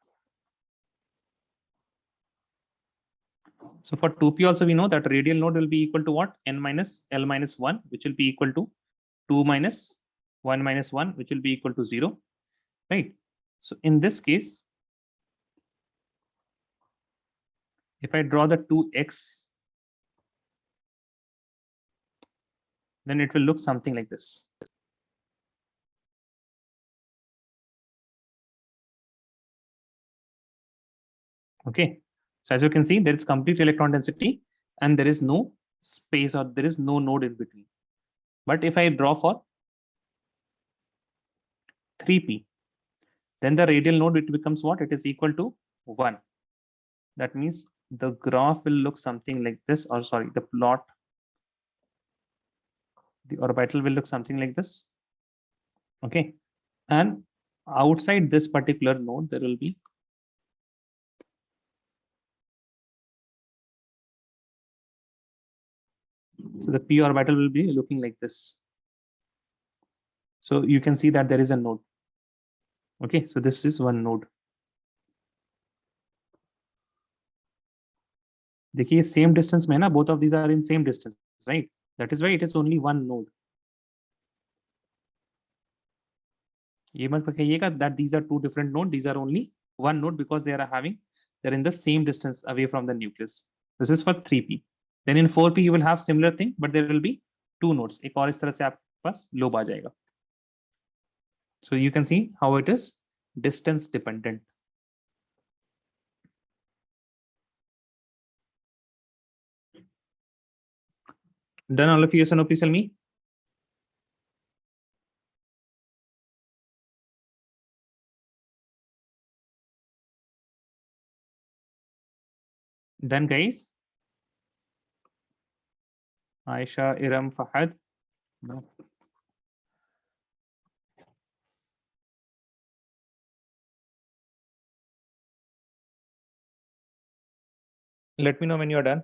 So for 2p also, we know that radial node will be equal to what? N minus L minus 1, which will be equal to 2 minus 1 minus 1, which will be equal to 0, right? So in this case, if I draw the 2x, then it will look something like this. Okay, so as you can see, there is complete electron density, and there is no space, or there is no node in between. But if I draw for 3p, then the radial node, it becomes what? It is equal to 1. That means the graph will look something like this, or sorry, the plot, the orbital will look something like this. Okay, and outside this particular node, there will be so the p orbital will be looking like this. So you can see that there is a node. Okay, so this is one node. देखिए same distance में ना, both of these are in same distance, right? That is why it is only one node. ये मत कहिएगा that these are two different nodes. These are only one node because they're in the same distance away from the nucleus. This is for 3p. Then in 4p you will have similar thing, but there will be two nodes. एक और इस तरह से आपके पास lobe आ जाएगा. So you can see how it is distance dependent. Done all of you? Yes or no? Please tell me. Done, guys? Aisha, Iram, Fahad? No. Let me know when you're done.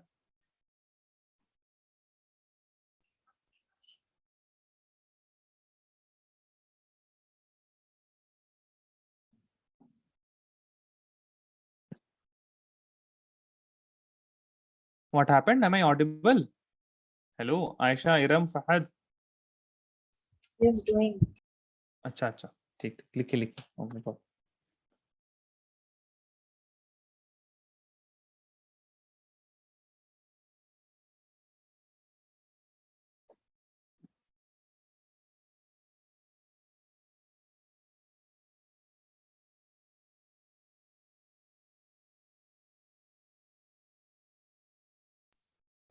What happened? Am I audible? Hello, Aisha, Iram, Fahad. Yes, doing. अच्छा अच्छा ठीक लिखे लिखे oh my God.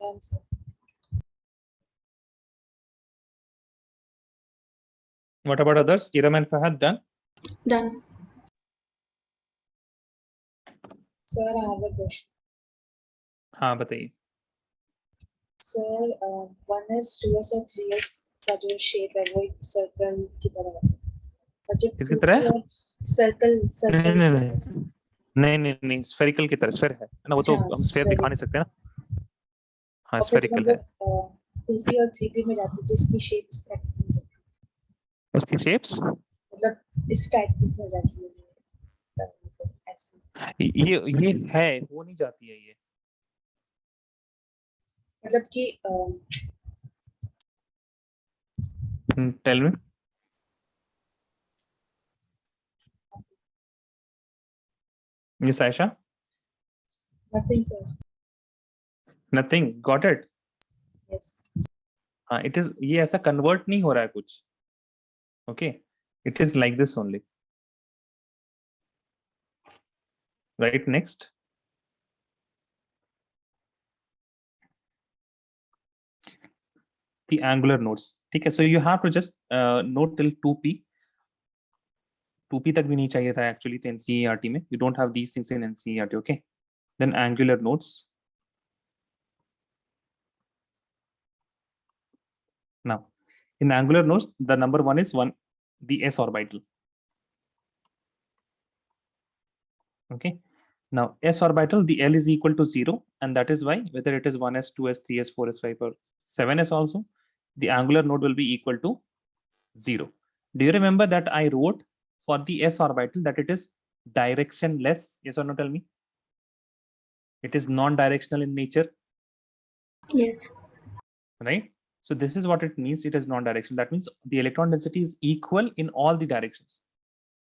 Answer. What about others? Iram and Fahad done? Done. Sir, I have a question. हाँ बताइए. Sir, 1s, 2s और 3s का जो shape है वो एक circle की तरह है. और जो किसकी 2p तरह? और circle नहीं circle नहीं की नहीं तरह. नहीं नहीं नहीं स्फेरिकल की तरह स्फेयर है ना वो तो अच्छा, हम स्फेयर दिखा नहीं सकते ना. हाँ और फिर जब हम स्फेरिकल है. लोग 2p और 3p में जाते हैं तो इसकी shape इस तरह की हो जाती है. उसकी शेप्स मतलब इस टाइप की हो जाती है. मतलब ऐसे. ये है वो नहीं जाती है ये. मतलब कि tell me. Miss Aisha? nothing, sir. Nothing. Got it? Yes. हाँ it is ये ऐसा convert नहीं हो रहा है कुछ. Okay. It is like this only. Right, next. The angular nodes. ठीक है. So you have to just note till 2p. 2p तक भी नहीं चाहिए था actually तो NCERT में. You don't have these things in NCERT. Okay. Then angular nodes. Now, in angular nodes, the number one is the s orbital. Okay. Now, s orbital, the L is equal to 0, and that is why whether it is 1s, 2s, 3s, 4s, 5, or 7s also, the angular node will be equal to 0. Do you remember that I wrote for the s orbital that it is directionless? Yes or no? Tell me. It is non-directional in nature, Yes. right? So this is what it means. It is non-directional. That means the electron density is equal in all the directions.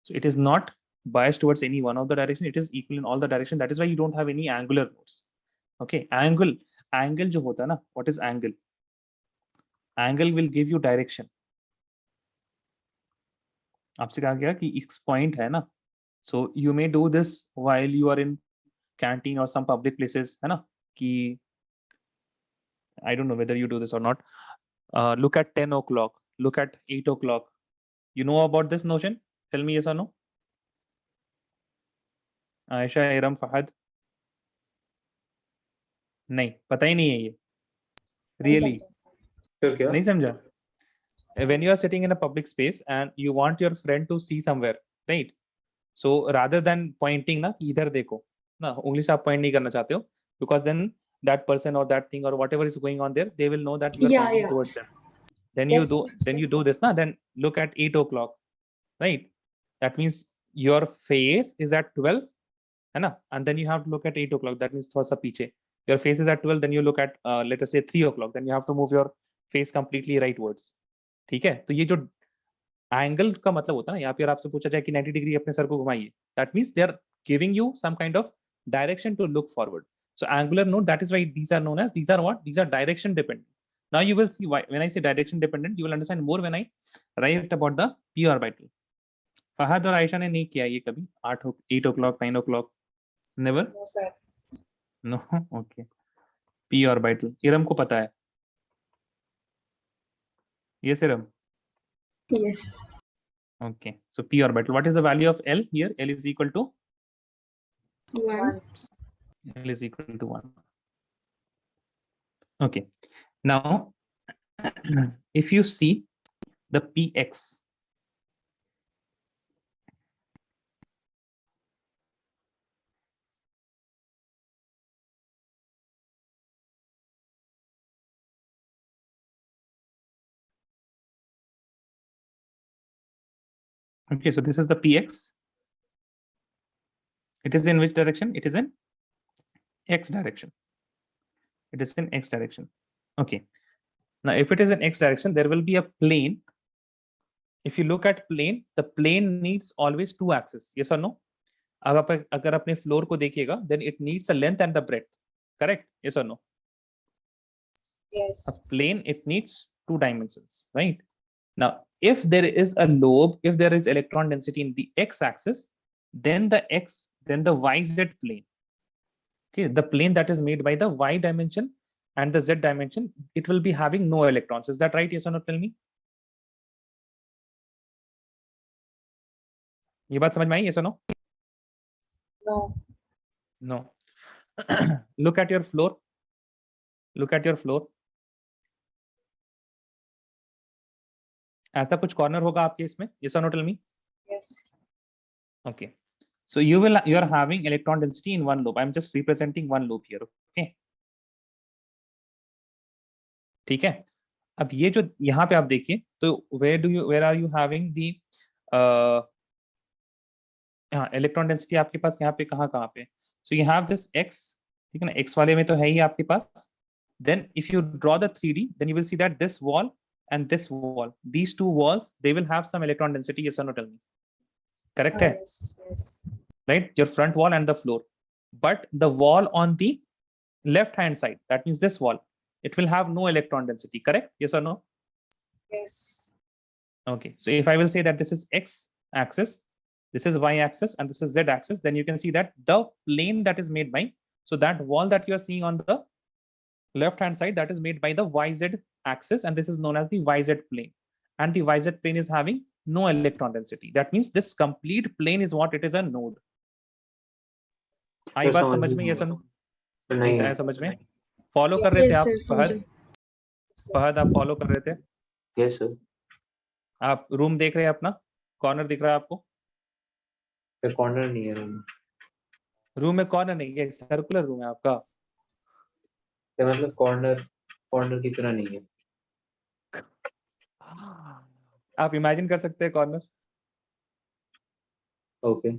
So it is not biased towards any one of the direction. It is equal in all the direction. That is why you don't have any angular nodes. Okay, angle जो होता है ना, what is angle? Angle will give you direction. आपसे कहा गया कि x point है ना, so you may do this while you are in canteen or some public places है ना, कि I don't know whether you do this or not. Look at 10 o'clock, look at 8 o'clock. You know about this notion? Tell me yes or no. Aisha, Iram, Fahad. नहीं पता ही नहीं है ये. Really? तो क्या? नहीं समझा. When you are sitting in a public space and you want your friend to see somewhere, right? So rather than pointing ना कि इधर देखो ना, उंगली से आप point नहीं करना चाहते हो, because then that person or that thing or whatever is going on there, they will know that you are Yeah, pointing yeah. towards them. Then Yes. you do this ना, then look at 8 o'clock, right? That means your face is at 12, है ना? And then you have to look at 8 o'clock. That means थोड़ा सा पीछे. Your face is at 12, then you look at let us say 3 o'clock. Then you have to move your face completely rightwards. ठीक है. तो ये जो angle का मतलब होता है ना, यहाँ पे आपसे पूछा जाए कि 90 डिग्री अपने सर को घुमाइए, that means they are giving you some kind of direction to look forward. So angular node, that is why these are known as, these are what? These are direction dependent. Now you will see why when I say direction dependent, you will understand more when I write about the p orbital. Fahad और आयशा ने नहीं किया ये कभी. 8 o'clock, 9 o'clock, never. No, sir. No. Okay. p orbital. Iram को पता है. Yes, Iram. Yes. Okay. So p orbital. What is the value of L here? L is equal to 1. L is equal to 1. Okay. Now, if you see the px, okay, so this is the px. It is in which direction? It is in x direction. It is in x direction. Okay. Now, if it is in x direction, there will be a plane if you look at plane, the plane needs always two axes. Yes or no? अगर अपने floor को देखिएगा, then it needs a length and the breadth. Correct? Yes or no? Yes. A plane, it needs two dimensions, right? Now, if there is a lobe, if there is electron density in the x-axis, then the yz plane, okay, the plane that is made by the y dimension and the z dimension, it will be having no electrons. Is that right? Yes or no? Tell me. ये बात समझ में आई? Yes or no? No. No. Look at your floor. Look at your floor. ऐसा कुछ corner होगा आपके इसमें? Yes or no? Tell me. Yes. Okay. So you are having electron density in one lobe. I'm just representing one lobe here. Okay. ठीक है. अब ये जो यहाँ पे आप देखिए, तो where are you having the electron density आपके पास यहाँ पे कहाँ पे? So you have this x, ठीक है ना? x वाले में तो है ही आपके पास. Then if you draw the 3D, then you will see that this wall and this wall, these two walls, they will have some electron density. Yes or no? Tell me. Correct है? Yes. Yes. Right? Your front wall and the floor. But the wall on the left hand side, that means this wall, it will have no electron density. Correct? Yes or no? Yes. Okay. So if I will say that this is x axis, this is y axis, and this is z axis, then you can see that the plane that is made by, so that wall that you are seeing on the left hand side, that is made by the yz axis, and this is known as the yz plane, and the yz plane is having no electron density. That means this complete plane is what? It is a node. आई बात समझ में? Yes or no? नहीं आया समझ में? Follow कर रहे थे आप? फहद आप फॉलो कर रहे थे? Yes sir. आप रूम देख रहे हैं अपना? कॉर्नर दिख रहा है आपको? सर कॉर्नर नहीं है रूम. रूम में कॉर्नर नहीं है, सर्कुलर रूम है आपका. मतलब कॉर्नर की तरह नहीं है. आप इमेजिन कर सकते हैं कॉर्नर? ओके.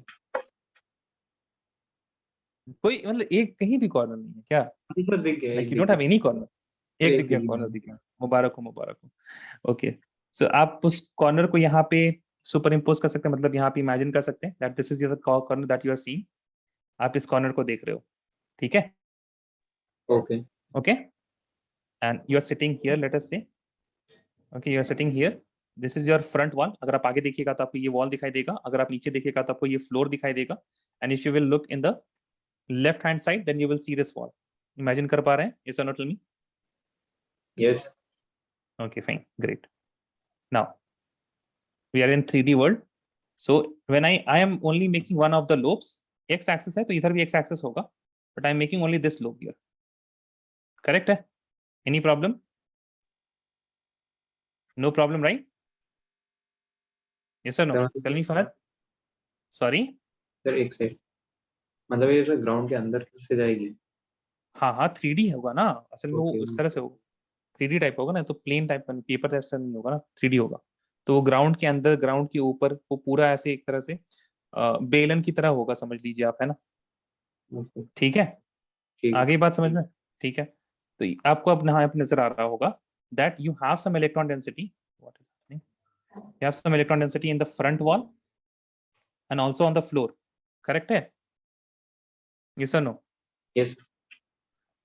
कोई मतलब एक कहीं भी कॉर्नर नहीं है क्या? सर दिख गया. Like you don't have any corner. एक दिख गया, कॉर्नर दिख गया. मुबारक हो. ओके. सो आप उस कॉर्नर को यहाँ पे सुपर इम्पोज कर सकते हैं, मतलब यहाँ पे इमेजिन कर सकते हैं that this is the corner that you are seeing. आप इस कॉर्नर को देख रहे हो, ठीक है? Okay. Okay. And you are sitting here, let us say. Okay, you are sitting here. This is your front wall. अगर आप आगे देखिएगा तो आपको ये वॉल दिखाई देगा. अगर आप नीचे देखिएगा तो आपको ये फ्लोर दिखाई देगा. And if you will look in the left hand side, then you will see this wall. Imagine कर पा रहे हैं? यस और no? Tell me. Yes. Okay, fine, great. Now we are in 3D world. So when I am only making one of the lobes, x axis है तो इधर भी x axis होगा, but I am making only this lobe here. Correct है? Any problem? No problem, right? Yes or no? Tell me, Fahad. Sorry. Sir एक second. मतलब ये sir ground के अंदर से जाएगी? हाँ 3D होगा ना असल में. वो Okay. उस तरह से होगा, 3D टाइप होगा ना, तो प्लेन टाइप का पेपर टाइप से नहीं होगा ना, 3D होगा. तो वो ग्राउंड के अंदर, ग्राउंड के ऊपर, वो पूरा ऐसे एक तरह से बेलन की तरह होगा, समझ लीजिए आप, है ना? Okay. ठीक है? ठीक. आगे बात समझ में? ठीक है. तो आपको अब यहाँ पे नजर आ रहा होगा that you have some electron density. What is happening? You have some electron density in the front wall and also on the floor. Correct है? Yes or no? Yes.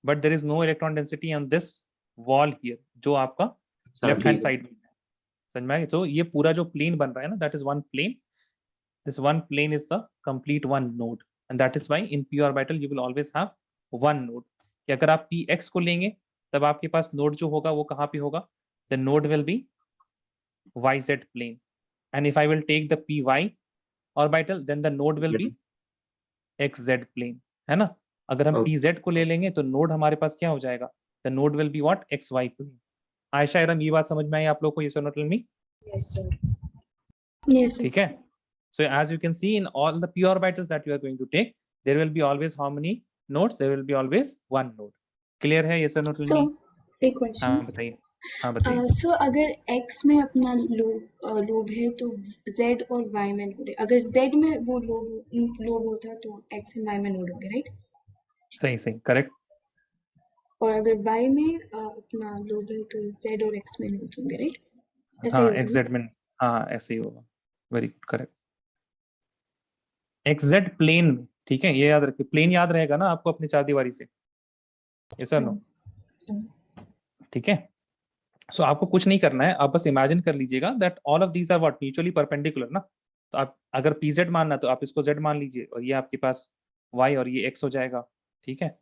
But there is no electron density on this wall here, जो आपका left hand side में है. समझ में आया? तो ये पूरा जो प्लेन बन रहा है ना, that is one plane. This one plane is the complete one node, and that is why in p orbital you will always have one node. कि अगर आप px को लेंगे तब आपके पास नोड जो होगा वो कहाँ पे होगा? The node will be yz plane, and if I will take the py orbital, then the node will be xz plane, है ना? अगर हम Okay. pz को ले लेंगे तो नोड हमारे पास क्या हो जाएगा? The node will be what? xy plane. Ayesha, Iram, ये बात समझ में आई आप लोग को? ये सुनो, tell me. Yes, sir. Yes, sir. ठीक है? So as you can see, in all the p orbitals that you are going to take, there will be always how many nodes? There will be always one node. Clear है? Yes or no? Tell So, me. एक question. हाँ बताइए. हाँ बताइए. सो अगर x में अपना lobe है तो z और y में नोड है. अगर z में वो लोब होता तो x एंड y में नोड होंगे, राइट? सही करेक्ट. और अगर y में अपना लोब है तो z और x में नोड होंगे, राइट? ऐसा ही हाँ होता है xz में, हाँ ऐसे ही होगा, वेरी करेक्ट। XZ प्लेन में, ठीक है, ये याद रखिए, प्लेन याद रहेगा ना आपको अपनी चार दीवारी से, ये सर नो, ठीक है। सो आपको कुछ नहीं करना है, आप बस इमेजिन कर लीजिएगा that all of these are what mutually perpendicular ना। तो आप अगर PZ मानना तो आप इसको Z मान लीजिए, और ये आपके पास Y और ये X हो जाएगा, ठीक है।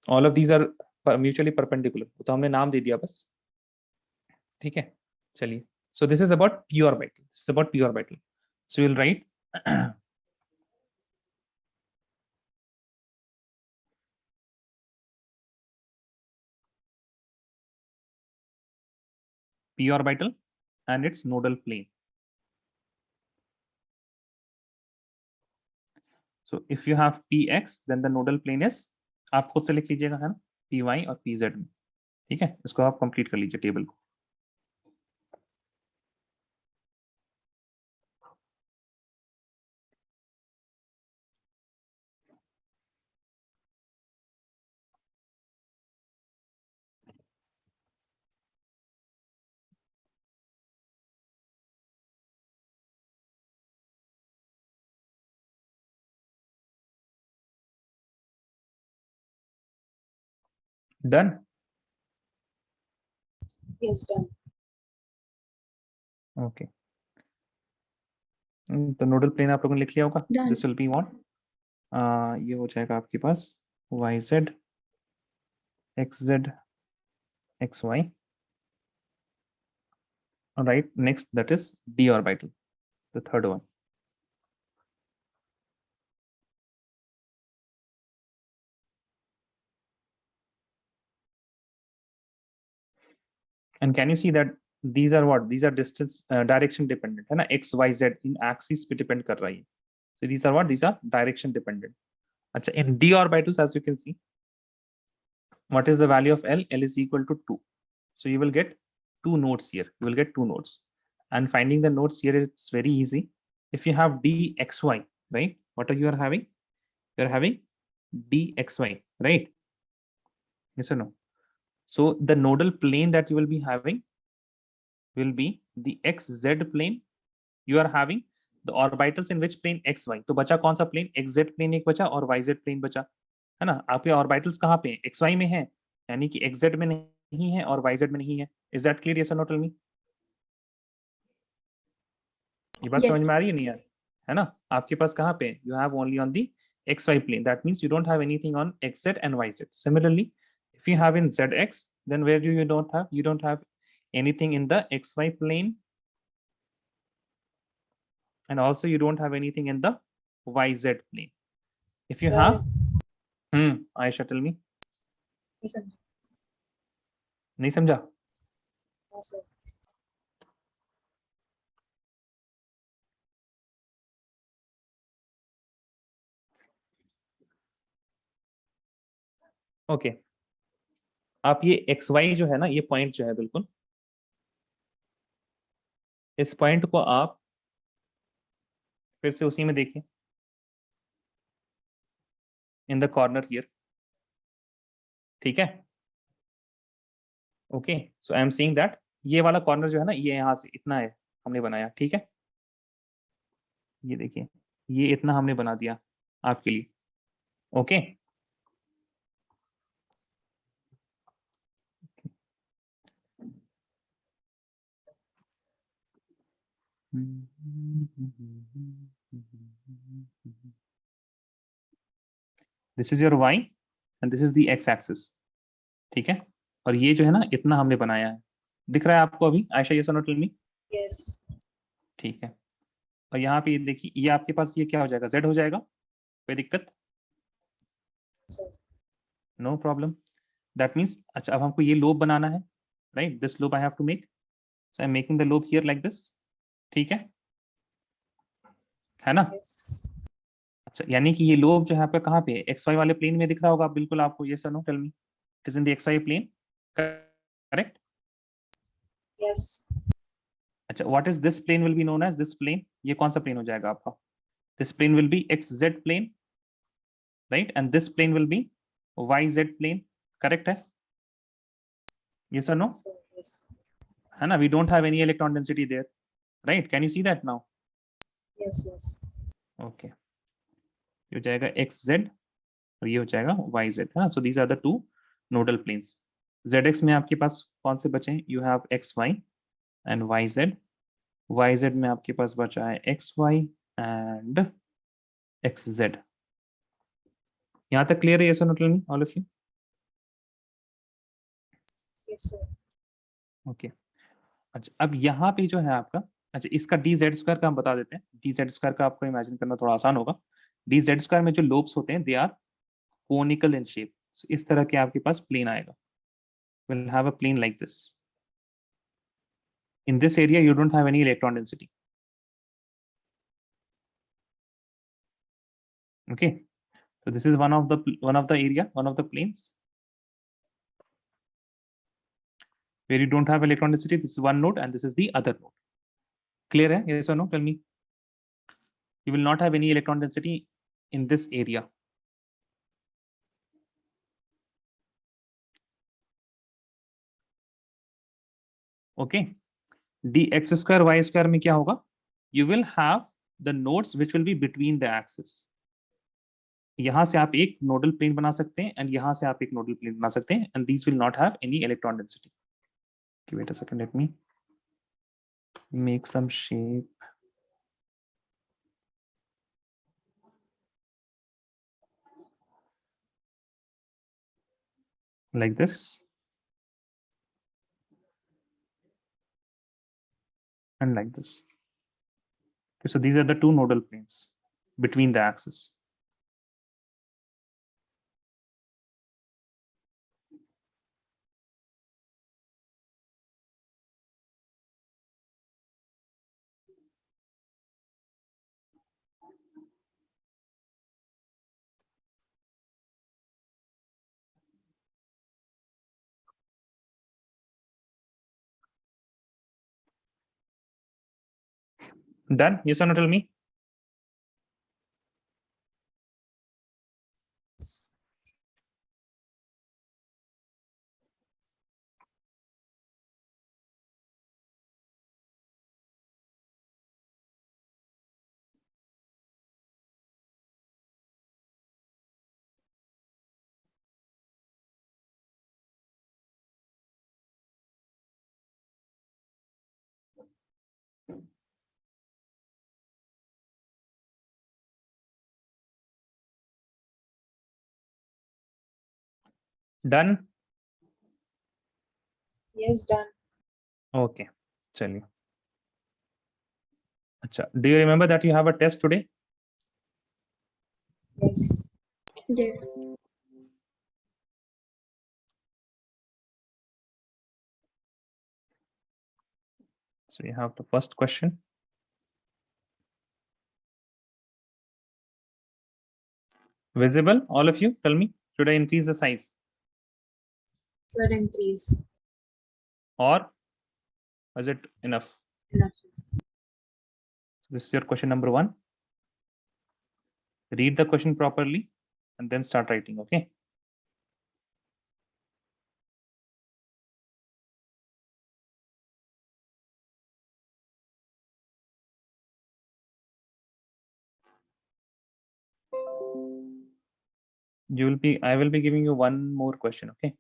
All of these are mutually perpendicular, तो हमने नाम दे दिया बस, ठीक है। चलिए, so this is about p orbital, this is about p orbital. So you will write p orbital and its nodal plane. So if you have px, then the nodal plane is, आप खुद से लिख लीजिएगा है ना, py और pz में, ठीक है। इसको आप कंप्लीट कर लीजिए टेबल को। डन। Yes, done. ओके, तो नोडल प्लेन आप लोगों ने लिख लिया होगा। Done. This will be what, ये हो जाएगा आपके पास yz xz xy, right. Next that is d orbital, the third one. And can you see that these are what, these are distance direction dependent है ना, x y z इन axis पे depend कर रही है। So these are what, these are direction dependent. अच्छा, in d orbitals as you can see, what is the value of L? L is equal to 2. So you will get two nodes here. You will get two nodes. And finding the nodes here, it's very easy. If you have dxy, right? What are you are having? You are having dxy, right? Yes or no? So the nodal plane that you will be having will be the xz plane. You are having the orbitals in which plane xy. तो बचा कौन सा plane? xz plane एक बचा और yz plane बचा, है ना। आपके ऑर्बिटल्स कहाँ पे हैं? xy में है, यानी कि xz में नहीं है और yz में नहीं है। Is that clear? यस और नो? Tell me. ये बात समझ Yes. में आ रही है नहीं यार, है ना। आपके पास कहाँ पे, you have only on the xy plane, that means you don't have anything on xz and yz. Similarly, if you have in zx, then where do you don't have anything in the xy plane, and also you don't have anything in the yz plane. If you Sir, have Aisha, tell me. listen. नहीं समझा? No, sir. Okay, आप ये x Y जो है ना, ये point जो है बिल्कुल, इस पॉइंट को आप फिर से उसी में देखिए, इन द कॉर्नर हियर, ठीक है। Okay, so I am seeing that ये वाला कॉर्नर जो है ना, ये यहाँ से इतना है हमने बनाया, ठीक है। ये देखिए, ये इतना हमने बना दिया आपके लिए, okay. This is your Y and this is the X axis, ठीक है। और ये जो है ना, इतना हमने बनाया है, दिख रहा है आपको अभी आयशा? ये सुनो, टेल मी। Yes. ठीक है, और यहाँ पे देखिए, ये आपके पास ये क्या हो जाएगा, z हो जाएगा। कोई दिक्कत? Sir. No problem. That means, अच्छा अब हमको ये लोब बनाना है, right. This lobe I have to make, so I am making the lobe here like this, ठीक है ना। Yes. अच्छा, यानी कि ये लोब जो है आपका कहाँ पे है? एक्स वाई वाले प्लेन में दिख रहा होगा बिल्कुल आपको, ये no, tell me. It is in the X Y plane, correct? Yes. अच्छा, what is this plane will be known as this plane? ये कौन सा प्लेन हो जाएगा आपका? This plane will be X Z plane, right, and this plane will be Y Z plane, correct है? Yes और no? Sir. Yes. है ना, we don't have any electron density there, right? Can you see that now? Yes, yes. Okay, ये हो जाएगा xz और ये हो जाएगा yz, है ना? So these are the two nodal planes. zx में आपके पास कौन से बचे हैं? You have xy and yz. yz में आपके पास बचा है xy and xz. यहाँ तक क्लियर है? Yes or no? Tell me, all of you. Yes, sir. Okay अच्छा, अब यहाँ पे जो है आपका, अच्छा इसका डी जेड स्क्वायर का हम बता देते हैं। डी जेड स्क्वायर का आपको इमेजिन करना थोड़ा आसान होगा। डी जेड स्क्वायर में जो लोब्स होते हैं they are conical in shape. इस तरह के आपके पास प्लेन आएगा, will have a plane like this. In this area you don't have any electron density. Okay, so this is one of the area, one of the planes where you don't have electron density. This is one node and this is the other node. Clear hai? Yes or no? Tell me. You will not have any electron density in this area. Okay, dx square y square में क्या होगा? You will have the nodes which will be between the axis. यहां से आप एक nodal plane बना सकते हैं एंड यहां से आप एक नोडल प्लेन बना सकते हैं and these will not have any electron density. Okay, wait a second, let me make some shape like this and like this. Okay, so these are the two nodal planes between the axis. Done? Yes or no? Tell me. Done? Yes, done. Okay, चलिए। अच्छा, do you remember that you have a test today? Yes. Yes. So you have the first question. Visible, all of you? Tell me, should I increase the size Sir, increase. or is it enough? Enough. This is your question number 1. Read the question properly and then start writing, okay? I will be giving you one more question, okay?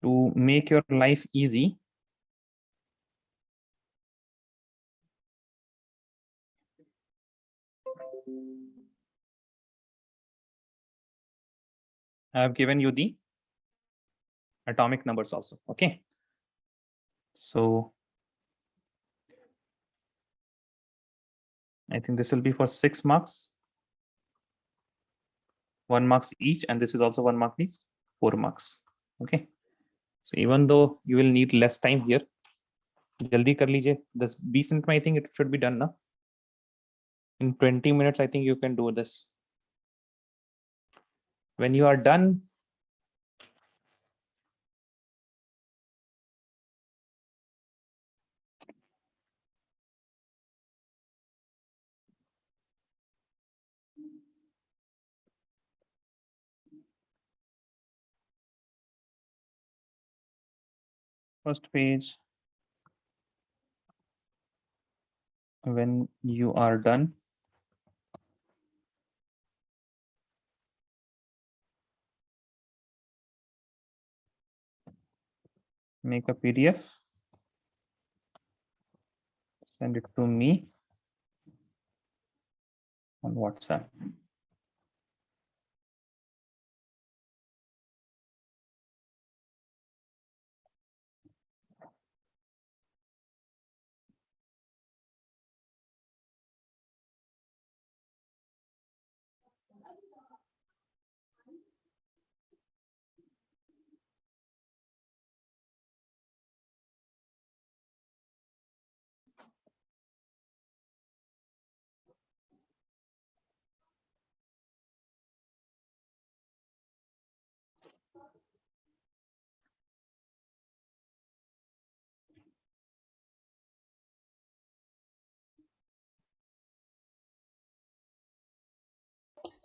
To make your life easy, I have given you the atomic numbers also, okay? So I think this will be for 6 marks, 1 marks each, and this is also 1 mark each, 4 marks, okay? So even though you will need less time here, jaldi kar lijiye, this 20 minutes, I think it should be done now. In 20 minutes, I think you can do this. When you are done, First page. When you are done, make a PDF, send it to me on WhatsApp.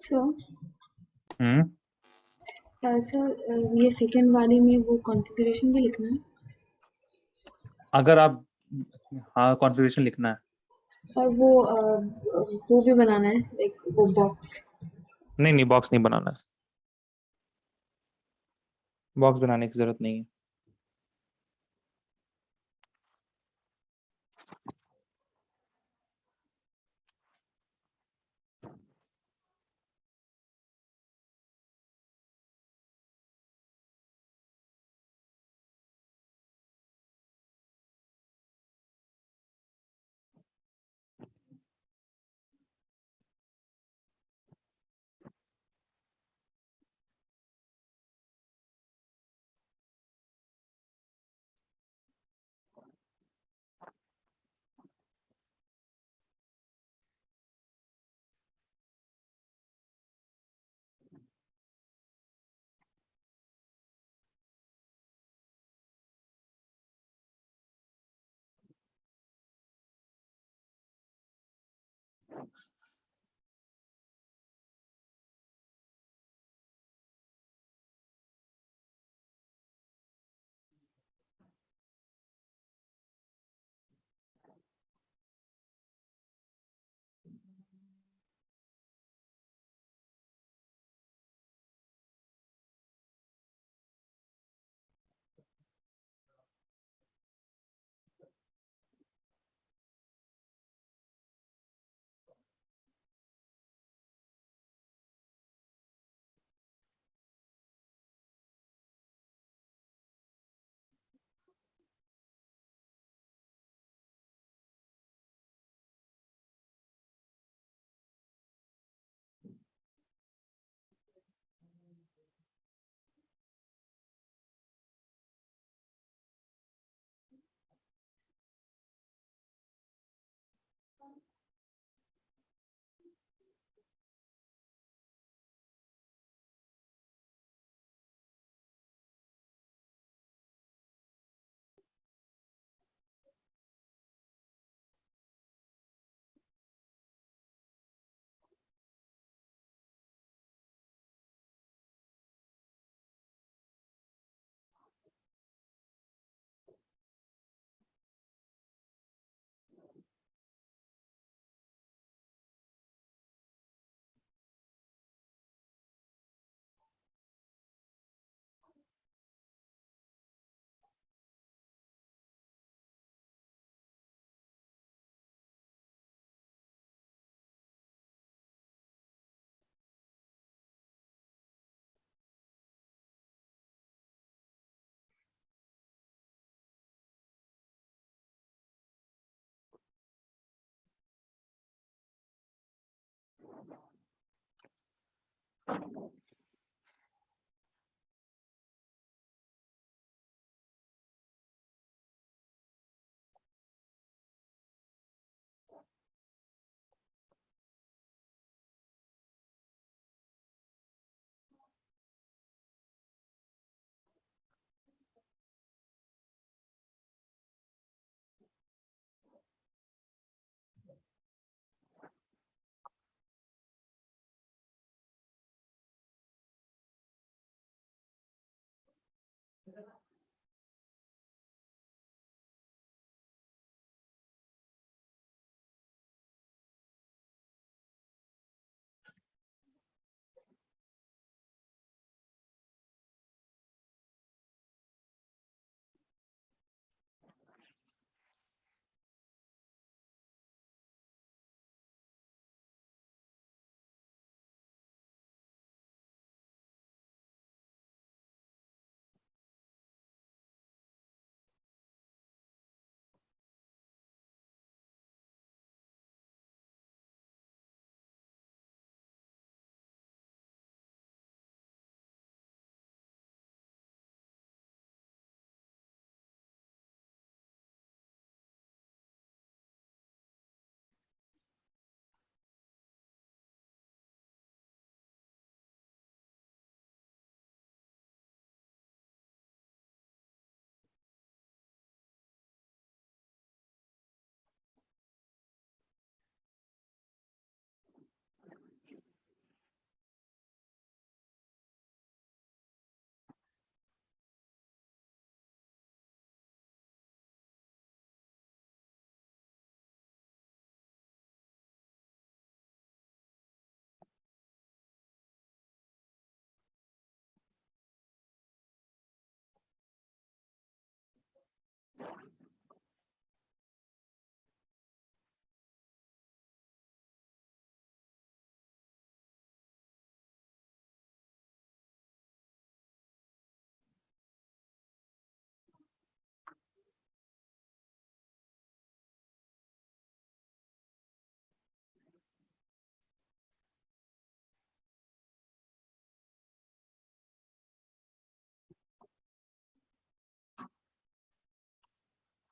So hmm sir ये second वाले में वो configuration भी लिखना है अगर आप, हाँ कॉन्फ़िगरेशन लिखना है। और वो भी बनाना है लाइक वो बॉक्स नहीं नहीं, बॉक्स नहीं बनाना है, बॉक्स बनाने की जरूरत नहीं है।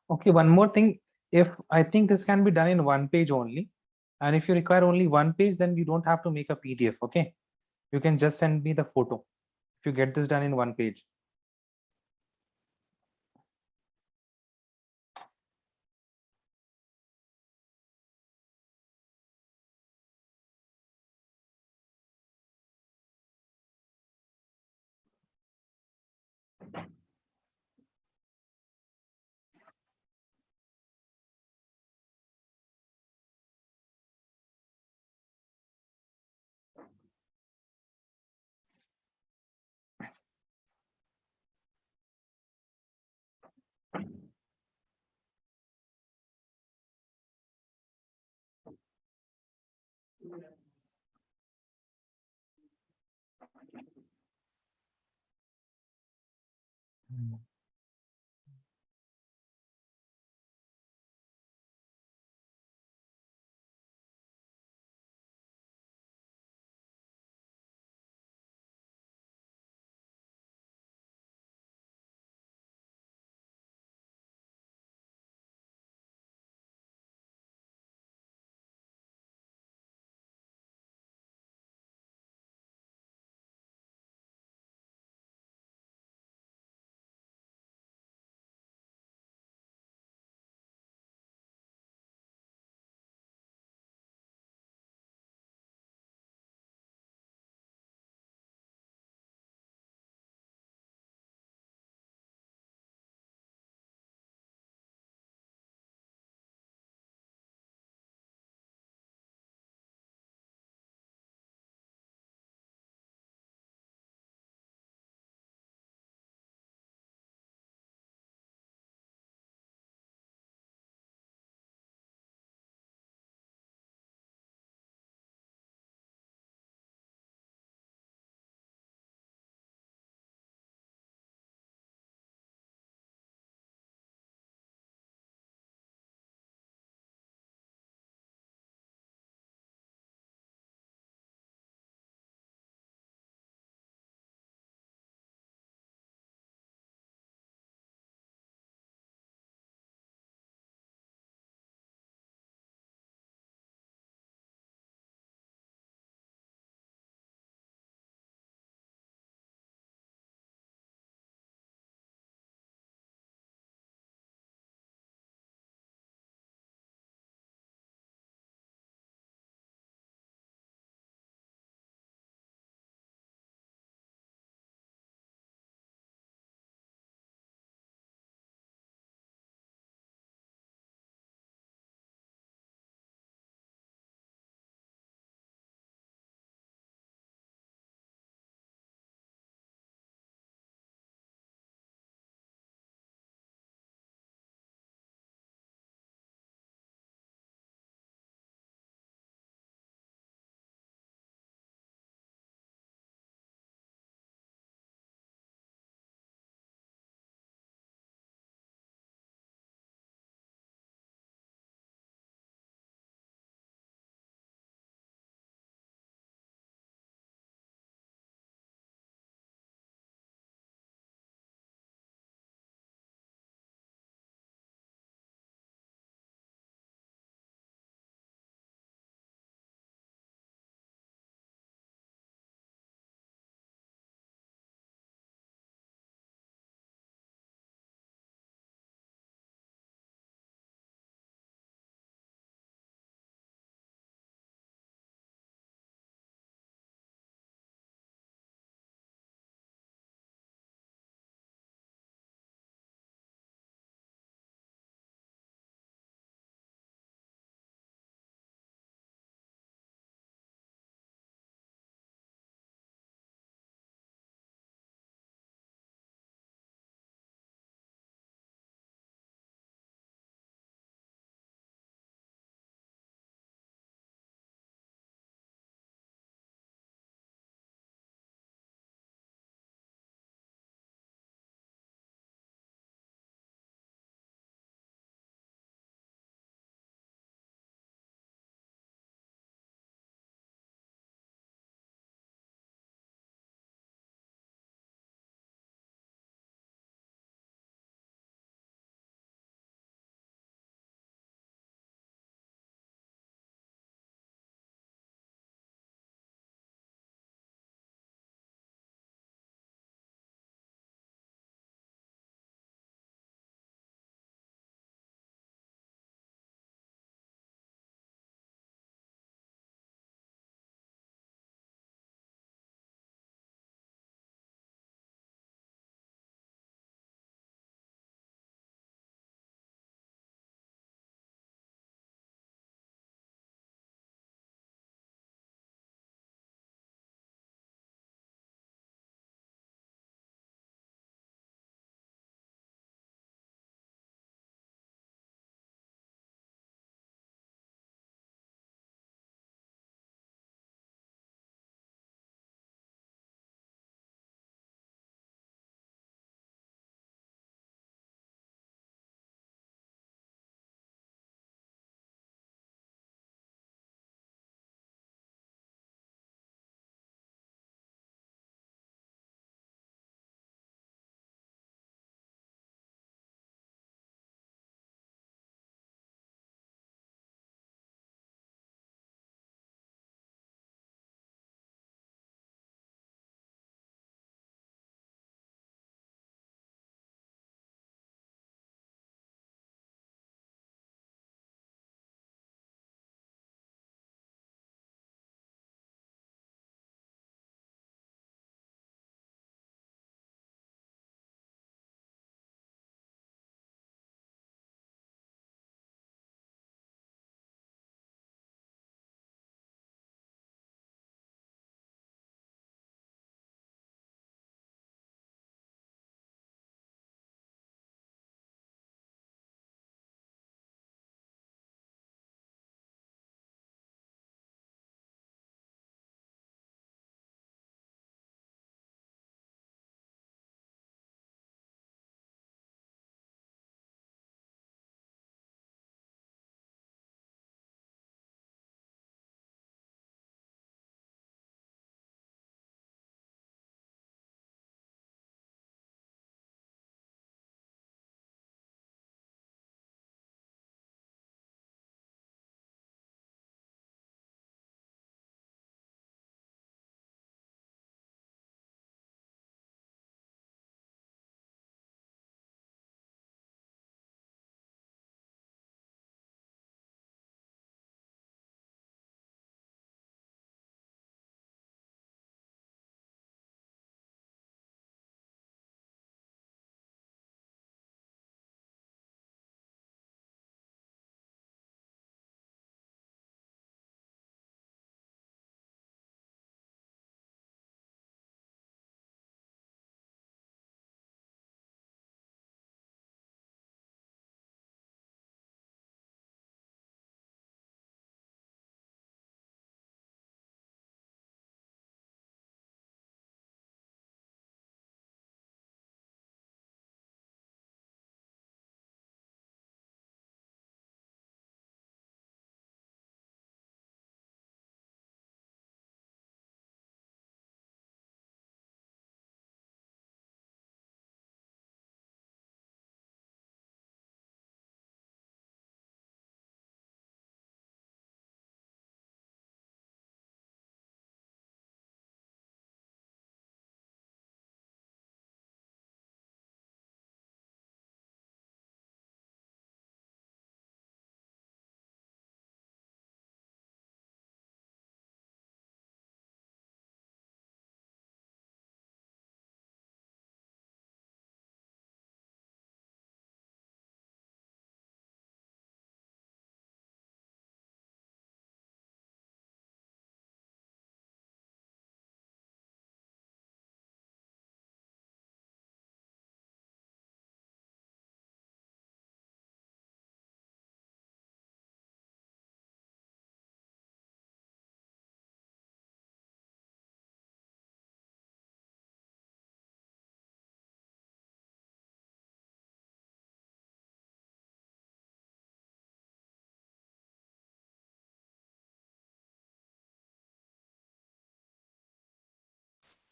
Okay, one more thing. If I think this can be done in one page only, and if you require only one page, then you don't have to make a PDF. Okay, you can just send me the photo if you get this done in one page.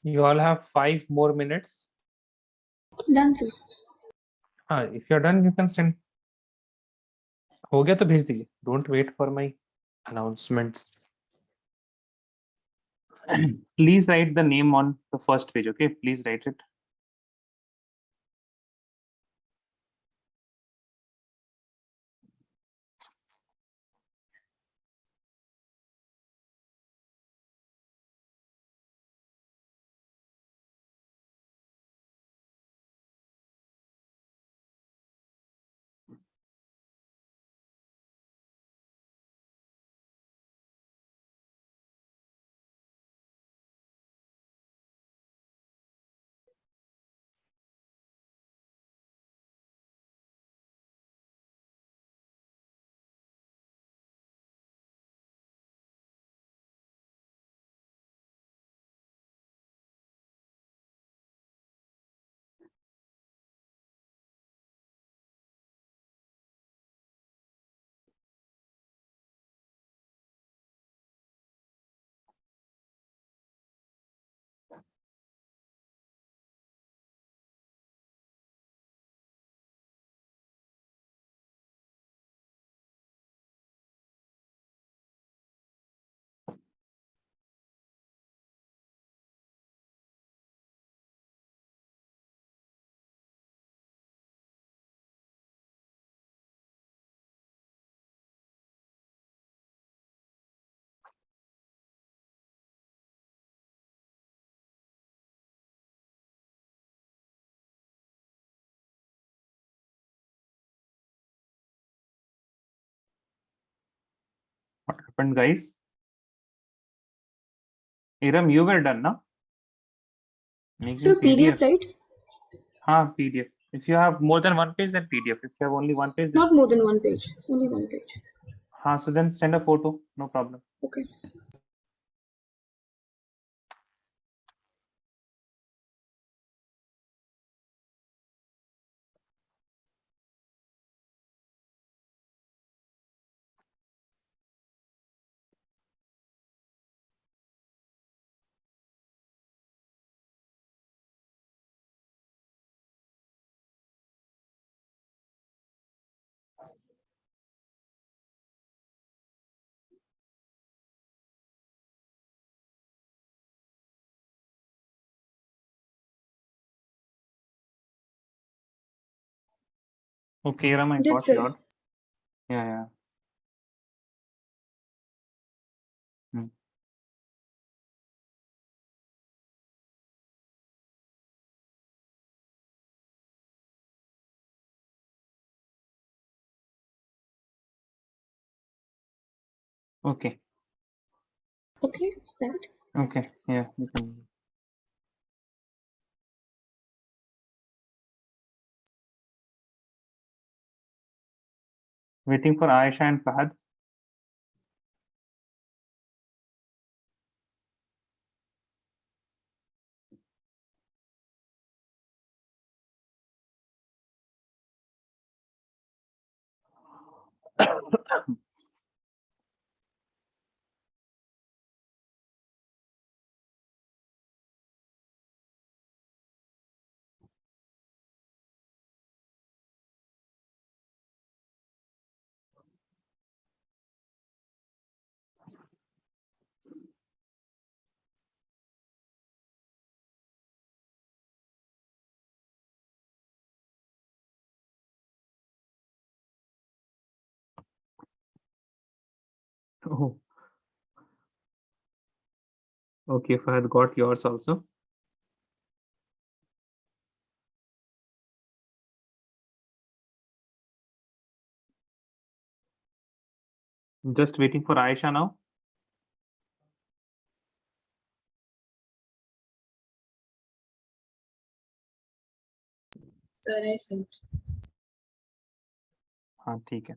You all have 5 more minutes. Done, sir. If you're done, you can send. हो गया तो भेज दीजिए. Don't wait for my announcements. Please write the name on the first page. Okay, please write it. What happened, guys? Iram, you were done, no? Making Sir, PDF, right? PDF. If you have more than one page, then PDF. If you have only one page, then Not more than one page. Only one page. so then send a photo. No problem. Okay. Okay, Iram, I Did, got sir. your. Yeah. Hmm. Okay. Okay, right. Okay. Yeah, you can. Waiting for Aisha and Fahad. Oh, okay, Fahad got yours also. Just waiting for Aisha now. Sir, I sent. हाँ ठीक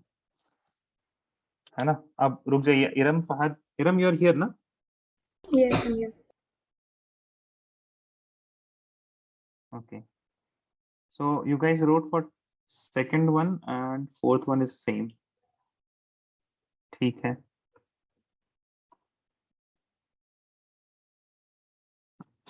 है ना. अब रुक जाइए. Iram, Fahad, Iram, you are here ना? Yes, I'm here. Okay. So you guys wrote for second one and fourth one is same. ठीक है.